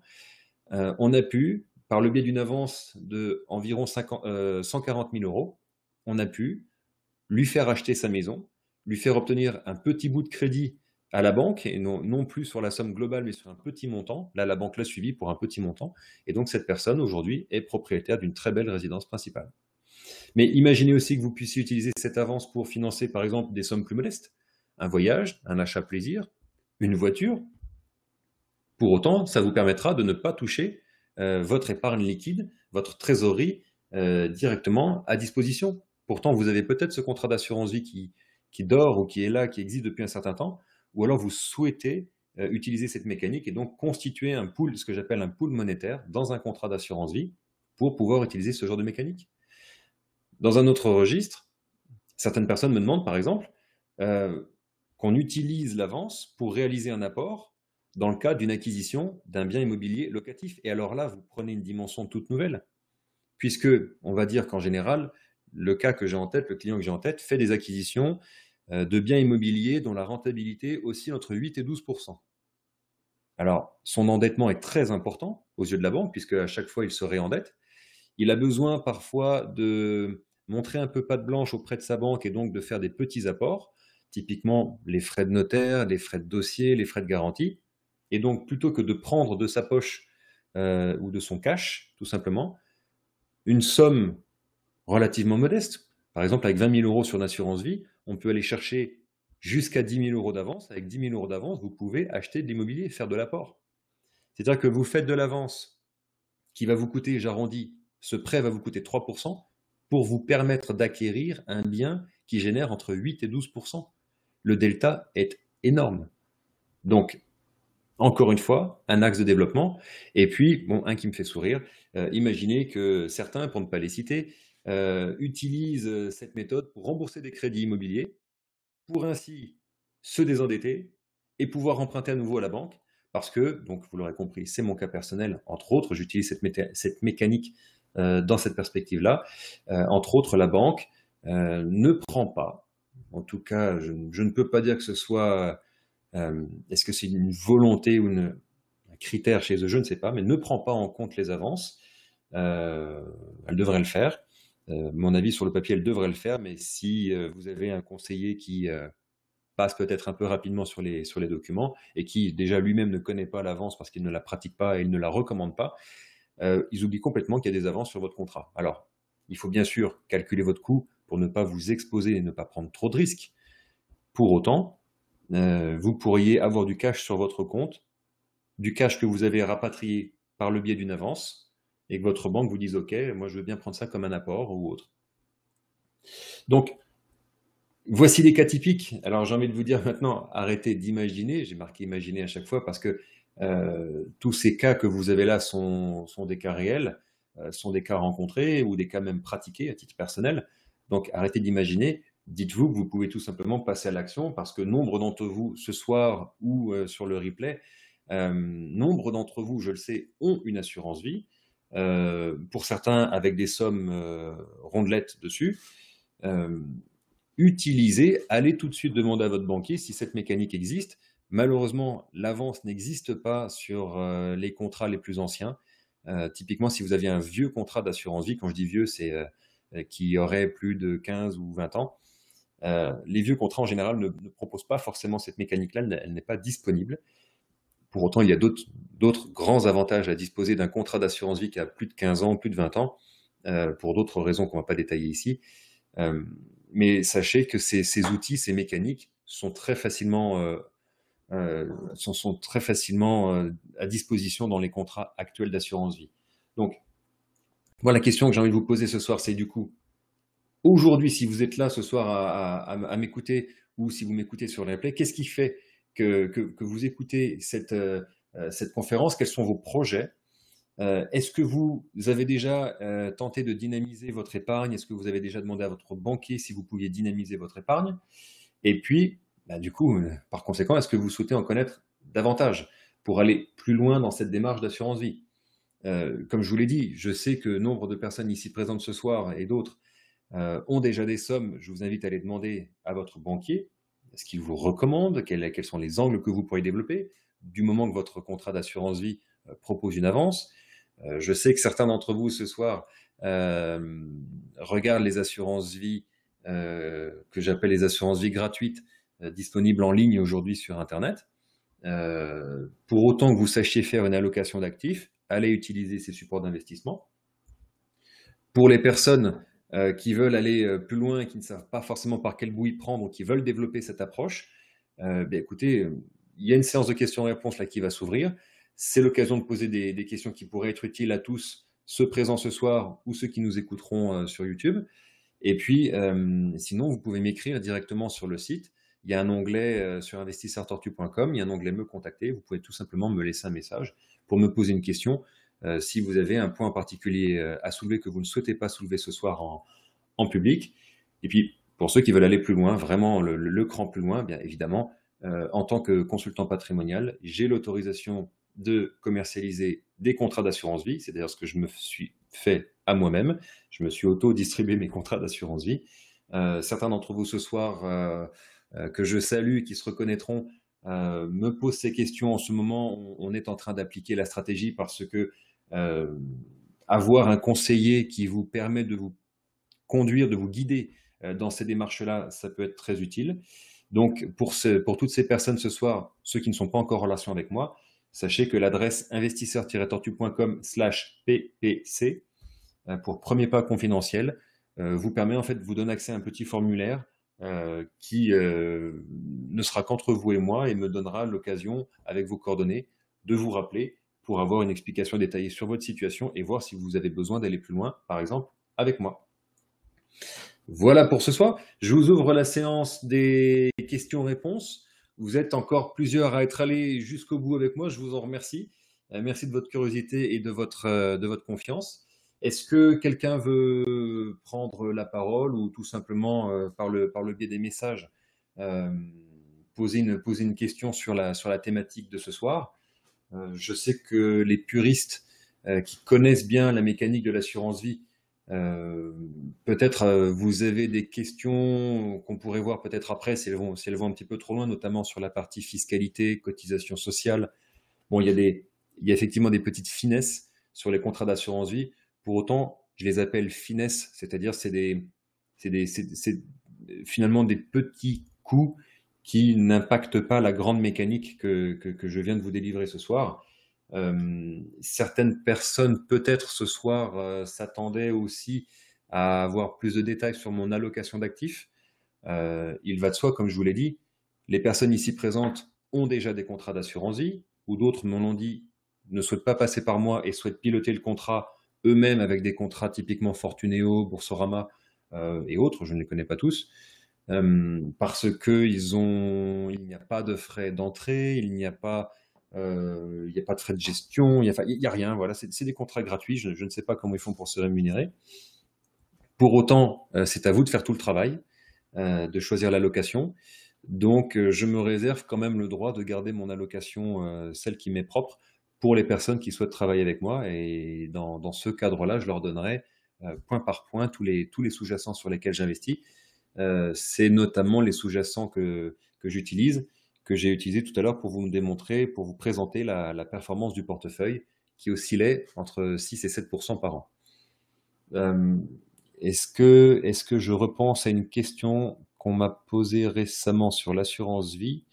on a pu, par le biais d'une avance de environ 140 000 euros, on a pu lui faire acheter sa maison, lui faire obtenir un petit bout de crédit à la banque, et non plus sur la somme globale, mais sur un petit montant. Là, la banque l'a suivi pour un petit montant. Et donc, cette personne, aujourd'hui, est propriétaire d'une très belle résidence principale. Mais imaginez aussi que vous puissiez utiliser cette avance pour financer, par exemple, des sommes plus modestes. Un voyage, un achat plaisir, une voiture. Pour autant, ça vous permettra de ne pas toucher votre épargne liquide, votre trésorerie directement à disposition. Pourtant, vous avez peut-être ce contrat d'assurance vie qui dort ou qui est là, qui existe depuis un certain temps, ou alors vous souhaitez utiliser cette mécanique et donc constituer un pool, ce que j'appelle un pool monétaire, dans un contrat d'assurance vie pour pouvoir utiliser ce genre de mécanique. Dans un autre registre, certaines personnes me demandent par exemple qu'on utilise l'avance pour réaliser un apport dans le cadre d'une acquisition d'un bien immobilier locatif. Et alors là, vous prenez une dimension toute nouvelle, puisque on va dire qu'en général, le cas que j'ai en tête, le client que j'ai en tête, fait des acquisitions de biens immobiliers dont la rentabilité oscille entre 8 et 12%. Alors, son endettement est très important aux yeux de la banque, puisque à chaque fois, il se réendette. Il a besoin parfois de montrer un peu patte blanche auprès de sa banque et donc de faire des petits apports, typiquement les frais de notaire, les frais de dossier, les frais de garantie. Et donc, plutôt que de prendre de sa poche ou de son cash, tout simplement, une somme relativement modeste, par exemple avec 20 000 euros sur l'assurance vie, on peut aller chercher jusqu'à 10 000 euros d'avance. Avec 10 000 euros d'avance, vous pouvez acheter de l'immobilier et faire de l'apport. C'est-à-dire que vous faites de l'avance qui va vous coûter, j'arrondis, ce prêt va vous coûter 3% pour vous permettre d'acquérir un bien qui génère entre 8 et 12%. Le delta est énorme. Donc, encore une fois, un axe de développement. Et puis, bon, un qui me fait sourire, imaginez que certains, pour ne pas les citer, utilisent cette méthode pour rembourser des crédits immobiliers, pour ainsi se désendetter et pouvoir emprunter à nouveau à la banque. Parce que, donc vous l'aurez compris, c'est mon cas personnel, entre autres, j'utilise cette mécanique dans cette perspective-là. Entre autres, la banque ne prend pas, en tout cas, je ne peux pas dire que ce soit... est-ce que c'est une volonté ou un critère chez eux, je ne sais pas, mais ne prend pas en compte les avances. Elle devrait le faire. Mon avis sur le papier, elle devrait le faire, mais si vous avez un conseiller qui passe peut-être un peu rapidement sur les documents et qui déjà lui-même ne connaît pas l'avance parce qu'il ne la pratique pas et il ne la recommande pas, ils oublient complètement qu'il y a des avances sur votre contrat. Alors, il faut bien sûr calculer votre coût pour ne pas vous exposer et ne pas prendre trop de risques. Pour autant, vous pourriez avoir du cash sur votre compte, du cash que vous avez rapatrié par le biais d'une avance, et que votre banque vous dise OK, moi je veux bien prendre ça comme un apport ou autre. Donc, voici les cas typiques. Alors j'ai envie de vous dire maintenant, arrêtez d'imaginer, j'ai marqué imaginer à chaque fois parce que tous ces cas que vous avez là sont des cas réels, sont des cas rencontrés ou des cas même pratiqués à titre personnel. Donc arrêtez d'imaginer, dites-vous que vous pouvez tout simplement passer à l'action parce que nombre d'entre vous ce soir ou sur le replay, nombre d'entre vous, je le sais, ont une assurance vie, pour certains avec des sommes rondelettes dessus. Utilisez, allez tout de suite demander à votre banquier si cette mécanique existe. Malheureusement, l'avance n'existe pas sur les contrats les plus anciens. Typiquement, si vous aviez un vieux contrat d'assurance vie, quand je dis vieux, c'est qui aurait plus de 15 ou 20 ans, les vieux contrats en général ne proposent pas forcément cette mécanique-là, elle n'est pas disponible. Pour autant, il y a d'autres grands avantages à disposer d'un contrat d'assurance vie qui a plus de 15 ans, plus de 20 ans, pour d'autres raisons qu'on ne va pas détailler ici. Mais sachez que ces outils, ces mécaniques sont très facilement, sont très facilement à disposition dans les contrats actuels d'assurance vie. Donc, voilà la question que j'ai envie de vous poser ce soir, c'est du coup, aujourd'hui, si vous êtes là ce soir à m'écouter ou si vous m'écoutez sur le replay, qu'est-ce qui fait que vous écoutez cette conférence? Quels sont vos projets? Est-ce que vous avez déjà tenté de dynamiser votre épargne? Est-ce que vous avez déjà demandé à votre banquier si vous pouviez dynamiser votre épargne? Et puis, du coup, par conséquent, est-ce que vous souhaitez en connaître davantage pour aller plus loin dans cette démarche d'assurance vie? Comme je vous l'ai dit, je sais que nombre de personnes ici présentes ce soir et d'autres ont déjà des sommes. Je vous invite à les demander à votre banquier. Ce qu'il vous recommande, quels sont les angles que vous pourriez développer, du moment que votre contrat d'assurance vie propose une avance. Je sais que certains d'entre vous ce soir regardent les assurances vie que j'appelle les assurances vie gratuites disponibles en ligne aujourd'hui sur Internet. Pour autant que vous sachiez faire une allocation d'actifs, allez utiliser ces supports d'investissement. Pour les personnes qui veulent aller plus loin et qui ne savent pas forcément par quel bout y prendre ou qui veulent développer cette approche, écoutez, il y a une séance de questions-réponses là qui va s'ouvrir. C'est l'occasion de poser des questions qui pourraient être utiles à tous, ceux présents ce soir ou ceux qui nous écouteront sur YouTube. Et puis, sinon, vous pouvez m'écrire directement sur le site. Il y a un onglet sur investisseurtortue.com, il y a un onglet Me contacter. Vous pouvez tout simplement me laisser un message pour me poser une question. Si vous avez un point en particulier à soulever que vous ne souhaitez pas soulever ce soir en public. Et puis, pour ceux qui veulent aller plus loin, vraiment le cran plus loin, bien évidemment, en tant que consultant patrimonial, j'ai l'autorisation de commercialiser des contrats d'assurance vie. C'est d'ailleurs ce que je me suis fait à moi-même. Je me suis auto-distribué mes contrats d'assurance vie. Certains d'entre vous ce soir que je salue, qui se reconnaîtront, me posent ces questions en ce moment. On est en train d'appliquer la stratégie parce que avoir un conseiller qui vous permet de vous conduire, de vous guider dans ces démarches-là, ça peut être très utile. Donc, pour toutes ces personnes ce soir, ceux qui ne sont pas encore en relation avec moi, sachez que l'adresse investisseur-tortue.com/ppc pour premier pas confidentiel vous permet en fait de vous donner accès à un petit formulaire qui ne sera qu'entre vous et moi et me donnera l'occasion, avec vos coordonnées, de vous rappeler pour avoir une explication détaillée sur votre situation et voir si vous avez besoin d'aller plus loin, par exemple, avec moi. Voilà pour ce soir. Je vous ouvre la séance des questions-réponses. Vous êtes encore plusieurs à être allés jusqu'au bout avec moi. Je vous en remercie. Merci de votre curiosité et de votre confiance. Est-ce que quelqu'un veut prendre la parole ou tout simplement, par le biais des messages, poser une question sur la thématique de ce soir? Je sais que les puristes qui connaissent bien la mécanique de l'assurance vie, peut-être vous avez des questions qu'on pourrait voir peut-être après si elles vont un petit peu trop loin, notamment sur la partie fiscalité, cotisation sociale. Bon, il y a effectivement des petites finesses sur les contrats d'assurance vie. Pour autant, je les appelle finesses, c'est-à-dire c'est finalement des petits coûts qui n'impactent pas la grande mécanique que je viens de vous délivrer ce soir. Certaines personnes, peut-être ce soir, s'attendaient aussi à avoir plus de détails sur mon allocation d'actifs. Il va de soi, comme je vous l'ai dit, les personnes ici présentes ont déjà des contrats d'assurance vie, ou d'autres me l'ont dit, ne souhaitent pas passer par moi et souhaitent piloter le contrat eux-mêmes avec des contrats typiquement Fortuneo, Boursorama et autres, je ne les connais pas tous, parce que il n'y a pas de frais d'entrée, il n'y a pas de frais de gestion, il y a rien, voilà, c'est des contrats gratuits, je ne sais pas comment ils font pour se rémunérer. Pour autant, c'est à vous de faire tout le travail, de choisir l'allocation. Donc, je me réserve quand même le droit de garder mon allocation, celle qui m'est propre, pour les personnes qui souhaitent travailler avec moi. Et dans ce cadre-là, je leur donnerai point par point tous les sous-jacents sur lesquels j'investis. C'est notamment les sous-jacents que j'utilise, que j'ai utilisé tout à l'heure pour vous démontrer, pour vous présenter la performance du portefeuille qui oscillait entre 6 et 7% par an. Est-ce que je repense à une question qu'on m'a posée récemment sur l'assurance vie?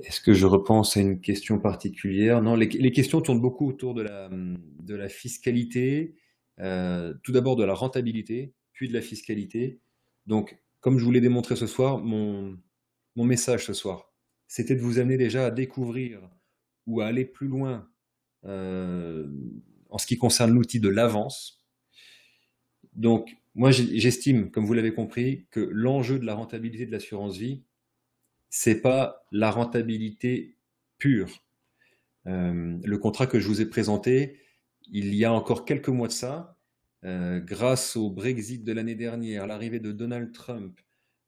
Est-ce que je repense à une question particulière? Non, les questions tournent beaucoup autour de la fiscalité, tout d'abord de la rentabilité, puis de la fiscalité. Donc, comme je vous l'ai démontré ce soir, mon message ce soir, c'était de vous amener déjà à découvrir ou à aller plus loin en ce qui concerne l'outil de l'avance. Donc, moi, j'estime, comme vous l'avez compris, que l'enjeu de la rentabilité de l'assurance vie, c'est pas la rentabilité pure. Le contrat que je vous ai présenté, il y a encore quelques mois de ça, grâce au Brexit de l'année dernière, l'arrivée de Donald Trump,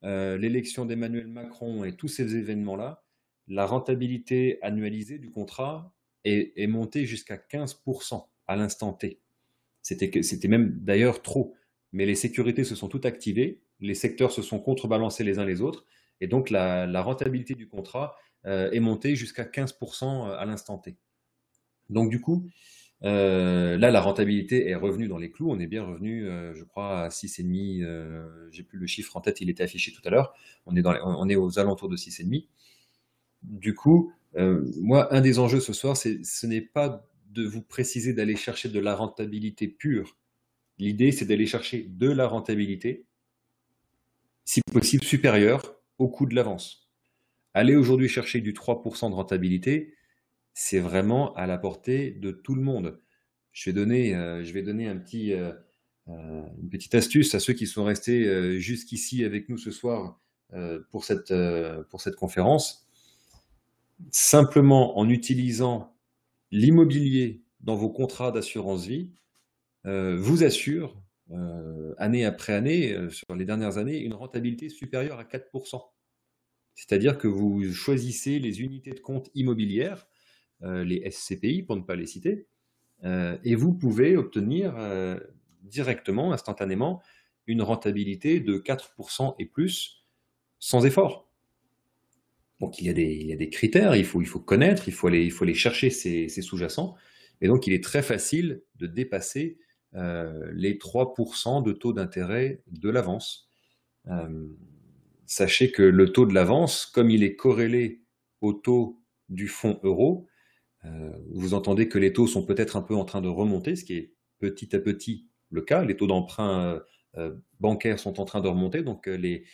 l'élection d'Emmanuel Macron et tous ces événements-là, la rentabilité annualisée du contrat est montée jusqu'à 15% à l'instant T. C'était même d'ailleurs trop. Mais les sécurités se sont toutes activées, les secteurs se sont contrebalancés les uns les autres, et donc la rentabilité du contrat est montée jusqu'à 15% à l'instant T. Donc du coup, là, la rentabilité est revenue dans les clous. On est bien revenu, je crois, à 6,5. J'ai plus le chiffre en tête, il était affiché tout à l'heure. On est aux alentours de 6,5. Du coup, moi, un des enjeux ce soir, ce n'est pas de vous préciser d'aller chercher de la rentabilité pure. L'idée, c'est d'aller chercher de la rentabilité, si possible supérieure au coût de l'avance. Aller aujourd'hui chercher du 3% de rentabilité, c'est vraiment à la portée de tout le monde. Je vais donner une petite astuce à ceux qui sont restés jusqu'ici avec nous ce soir pour cette conférence. Simplement en utilisant l'immobilier dans vos contrats d'assurance vie, vous assure, année après année, sur les dernières années, une rentabilité supérieure à 4%. C'est-à-dire que vous choisissez les unités de compte immobilières, les SCPI pour ne pas les citer, et vous pouvez obtenir directement, instantanément, une rentabilité de 4% et plus sans effort. Donc il y a des critères, il faut connaître, il faut aller chercher ces sous-jacents, et donc il est très facile de dépasser les 3% de taux d'intérêt de l'avance. Sachez que le taux de l'avance, comme il est corrélé au taux du fonds euro, vous entendez que les taux sont peut-être un peu en train de remonter, ce qui est petit à petit le cas. Les taux d'emprunt bancaires sont en train de remonter, donc les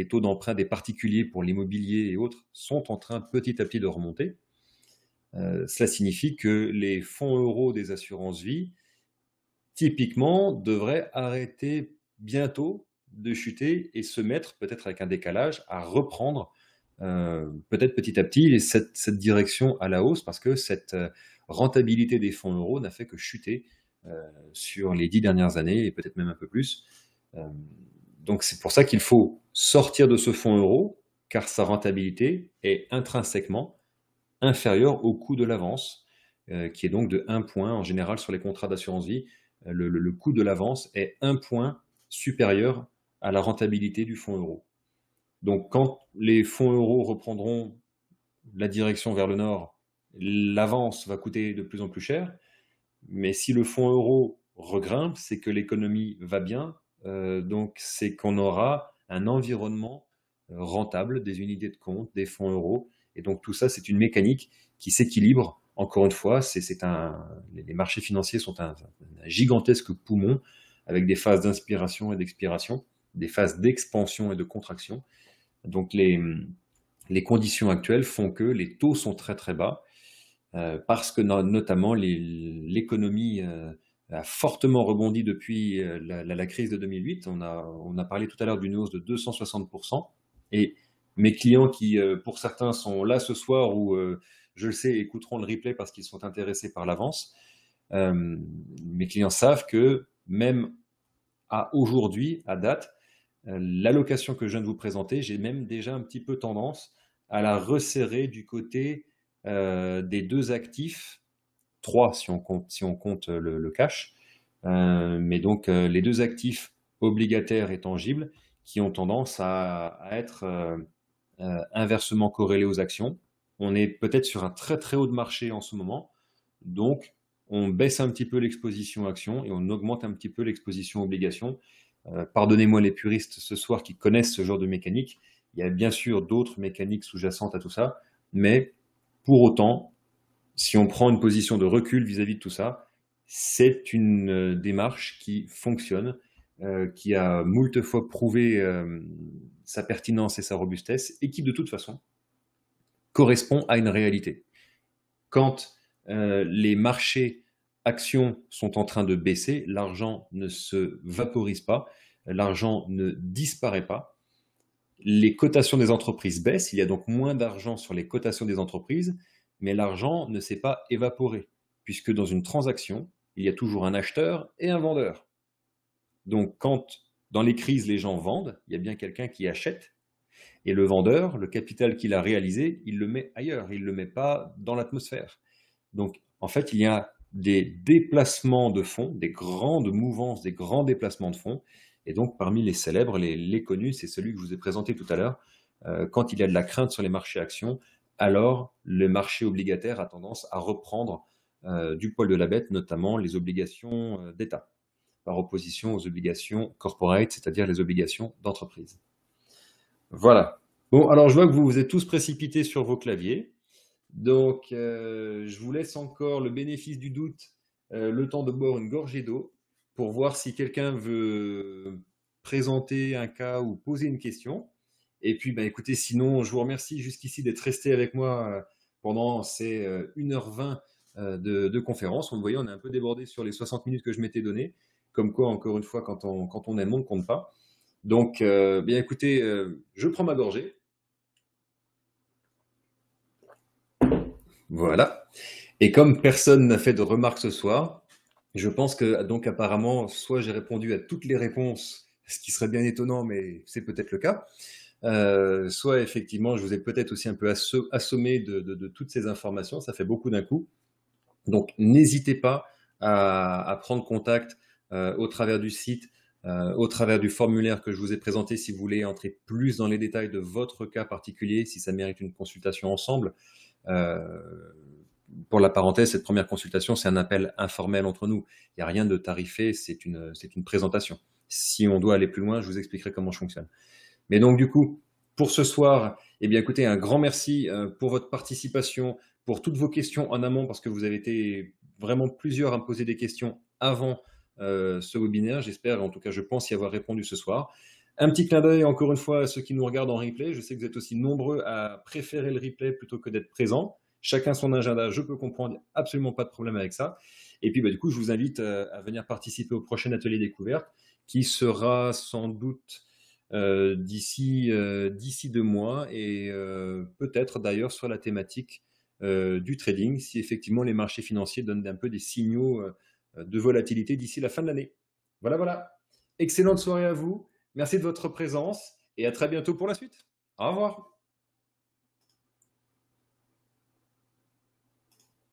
taux d'emprunt des particuliers pour l'immobilier et autres sont en train petit à petit de remonter. Cela signifie que les fonds euros des assurances vie, typiquement, devraient arrêter bientôt de chuter et se mettre, peut-être avec un décalage, à reprendre peut-être petit à petit cette direction à la hausse, parce que cette rentabilité des fonds euros n'a fait que chuter sur les 10 dernières années, et peut-être même un peu plus. Donc c'est pour ça qu'il faut sortir de ce fonds euro, car sa rentabilité est intrinsèquement inférieure au coût de l'avance, qui est donc de 1 point en général sur les contrats d'assurance vie. Le coût de l'avance est 1 point supérieur à la rentabilité du fonds euro. Donc quand les fonds euros reprendront la direction vers le nord, l'avance va coûter de plus en plus cher. Mais si le fonds euro regrimpe, c'est que l'économie va bien. Donc c'est qu'on aura un environnement rentables, des unités de compte, des fonds euros. Et donc tout ça, c'est une mécanique qui s'équilibre. Encore une fois, les marchés financiers sont un gigantesque poumon avec des phases d'inspiration et d'expiration, des phases d'expansion et de contraction. Donc les conditions actuelles font que les taux sont très très bas parce que notamment l'économie a fortement rebondi depuis la crise de 2008. On a parlé tout à l'heure d'une hausse de 260%. Et mes clients qui, pour certains, sont là ce soir ou, je le sais, écouteront le replay parce qu'ils sont intéressés par l'avance, mes clients savent que même à aujourd'hui, à date, l'allocation que je viens de vous présenter, j'ai même déjà un petit peu tendance à la resserrer du côté des deux actifs, trois si on compte le cash, mais donc les deux actifs obligataires et tangibles qui ont tendance à être inversement corrélés aux actions. On est peut-être sur un très très haut de marché en ce moment, donc on baisse un petit peu l'exposition action et on augmente un petit peu l'exposition obligation. Pardonnez-moi les puristes ce soir qui connaissent ce genre de mécanique. Il y a bien sûr d'autres mécaniques sous-jacentes à tout ça, mais pour autant, si on prend une position de recul vis-à-vis de tout ça, c'est une démarche qui fonctionne, qui a moult fois prouvé sa pertinence et sa robustesse, et qui de toute façon correspond à une réalité. Quand les marchés actions sont en train de baisser, l'argent ne se vaporise pas, l'argent ne disparaît pas, les cotations des entreprises baissent, il y a donc moins d'argent sur les cotations des entreprises, mais l'argent ne s'est pas évaporé, puisque dans une transaction, il y a toujours un acheteur et un vendeur. Donc quand dans les crises les gens vendent, il y a bien quelqu'un qui achète, et le vendeur, le capital qu'il a réalisé, il le met ailleurs, il ne le met pas dans l'atmosphère. Donc en fait, il y a des déplacements de fonds, des grandes mouvances, des grands déplacements de fonds. Et donc, parmi les célèbres, les connus, c'est celui que je vous ai présenté tout à l'heure. Quand il y a de la crainte sur les marchés actions, alors le marché obligataire a tendance à reprendre du poil de la bête, notamment les obligations d'État, par opposition aux obligations corporate, c'est-à-dire les obligations d'entreprise. Voilà. Bon, alors je vois que vous vous êtes tous précipités sur vos claviers. Donc, je vous laisse encore le bénéfice du doute, le temps de boire une gorgée d'eau pour voir si quelqu'un veut présenter un cas ou poser une question. Et puis, bah, écoutez, sinon, je vous remercie jusqu'ici d'être resté avec moi pendant ces 1h20 de conférence. Vous le voyez, on est un peu débordé sur les 60 minutes que je m'étais donné. Comme quoi, encore une fois, quand on aime, on ne compte pas. Donc, bien écoutez, je prends ma gorgée. Voilà. Et comme personne n'a fait de remarques ce soir, je pense que donc apparemment, soit j'ai répondu à toutes les réponses, ce qui serait bien étonnant, mais c'est peut-être le cas, soit effectivement, je vous ai peut-être aussi un peu assommé de toutes ces informations, ça fait beaucoup d'un coup. Donc n'hésitez pas à prendre contact au travers du site, au travers du formulaire que je vous ai présenté si vous voulez entrer plus dans les détails de votre cas particulier, si ça mérite une consultation ensemble. Pour la parenthèse, cette première consultation, c'est un appel informel entre nous. Il n'y a rien de tarifé, c'est une présentation. Si on doit aller plus loin, je vous expliquerai comment je fonctionne. Mais donc du coup, pour ce soir, eh bien écoutez, un grand merci pour votre participation, pour toutes vos questions en amont, parce que vous avez été vraiment plusieurs à me poser des questions avant ce webinaire. J'espère, en tout cas je pense y avoir répondu ce soir. Un petit clin d'œil encore une fois à ceux qui nous regardent en replay. Je sais que vous êtes aussi nombreux à préférer le replay plutôt que d'être présent. Chacun son agenda, je peux comprendre, absolument pas de problème avec ça. Et puis bah, du coup, je vous invite à venir participer au prochain atelier découverte qui sera sans doute d'ici 2 mois et peut-être d'ailleurs sur la thématique du trading si effectivement les marchés financiers donnent un peu des signaux de volatilité d'ici la fin de l'année. Voilà, voilà. Excellente soirée à vous. Merci de votre présence et à très bientôt pour la suite. Au revoir.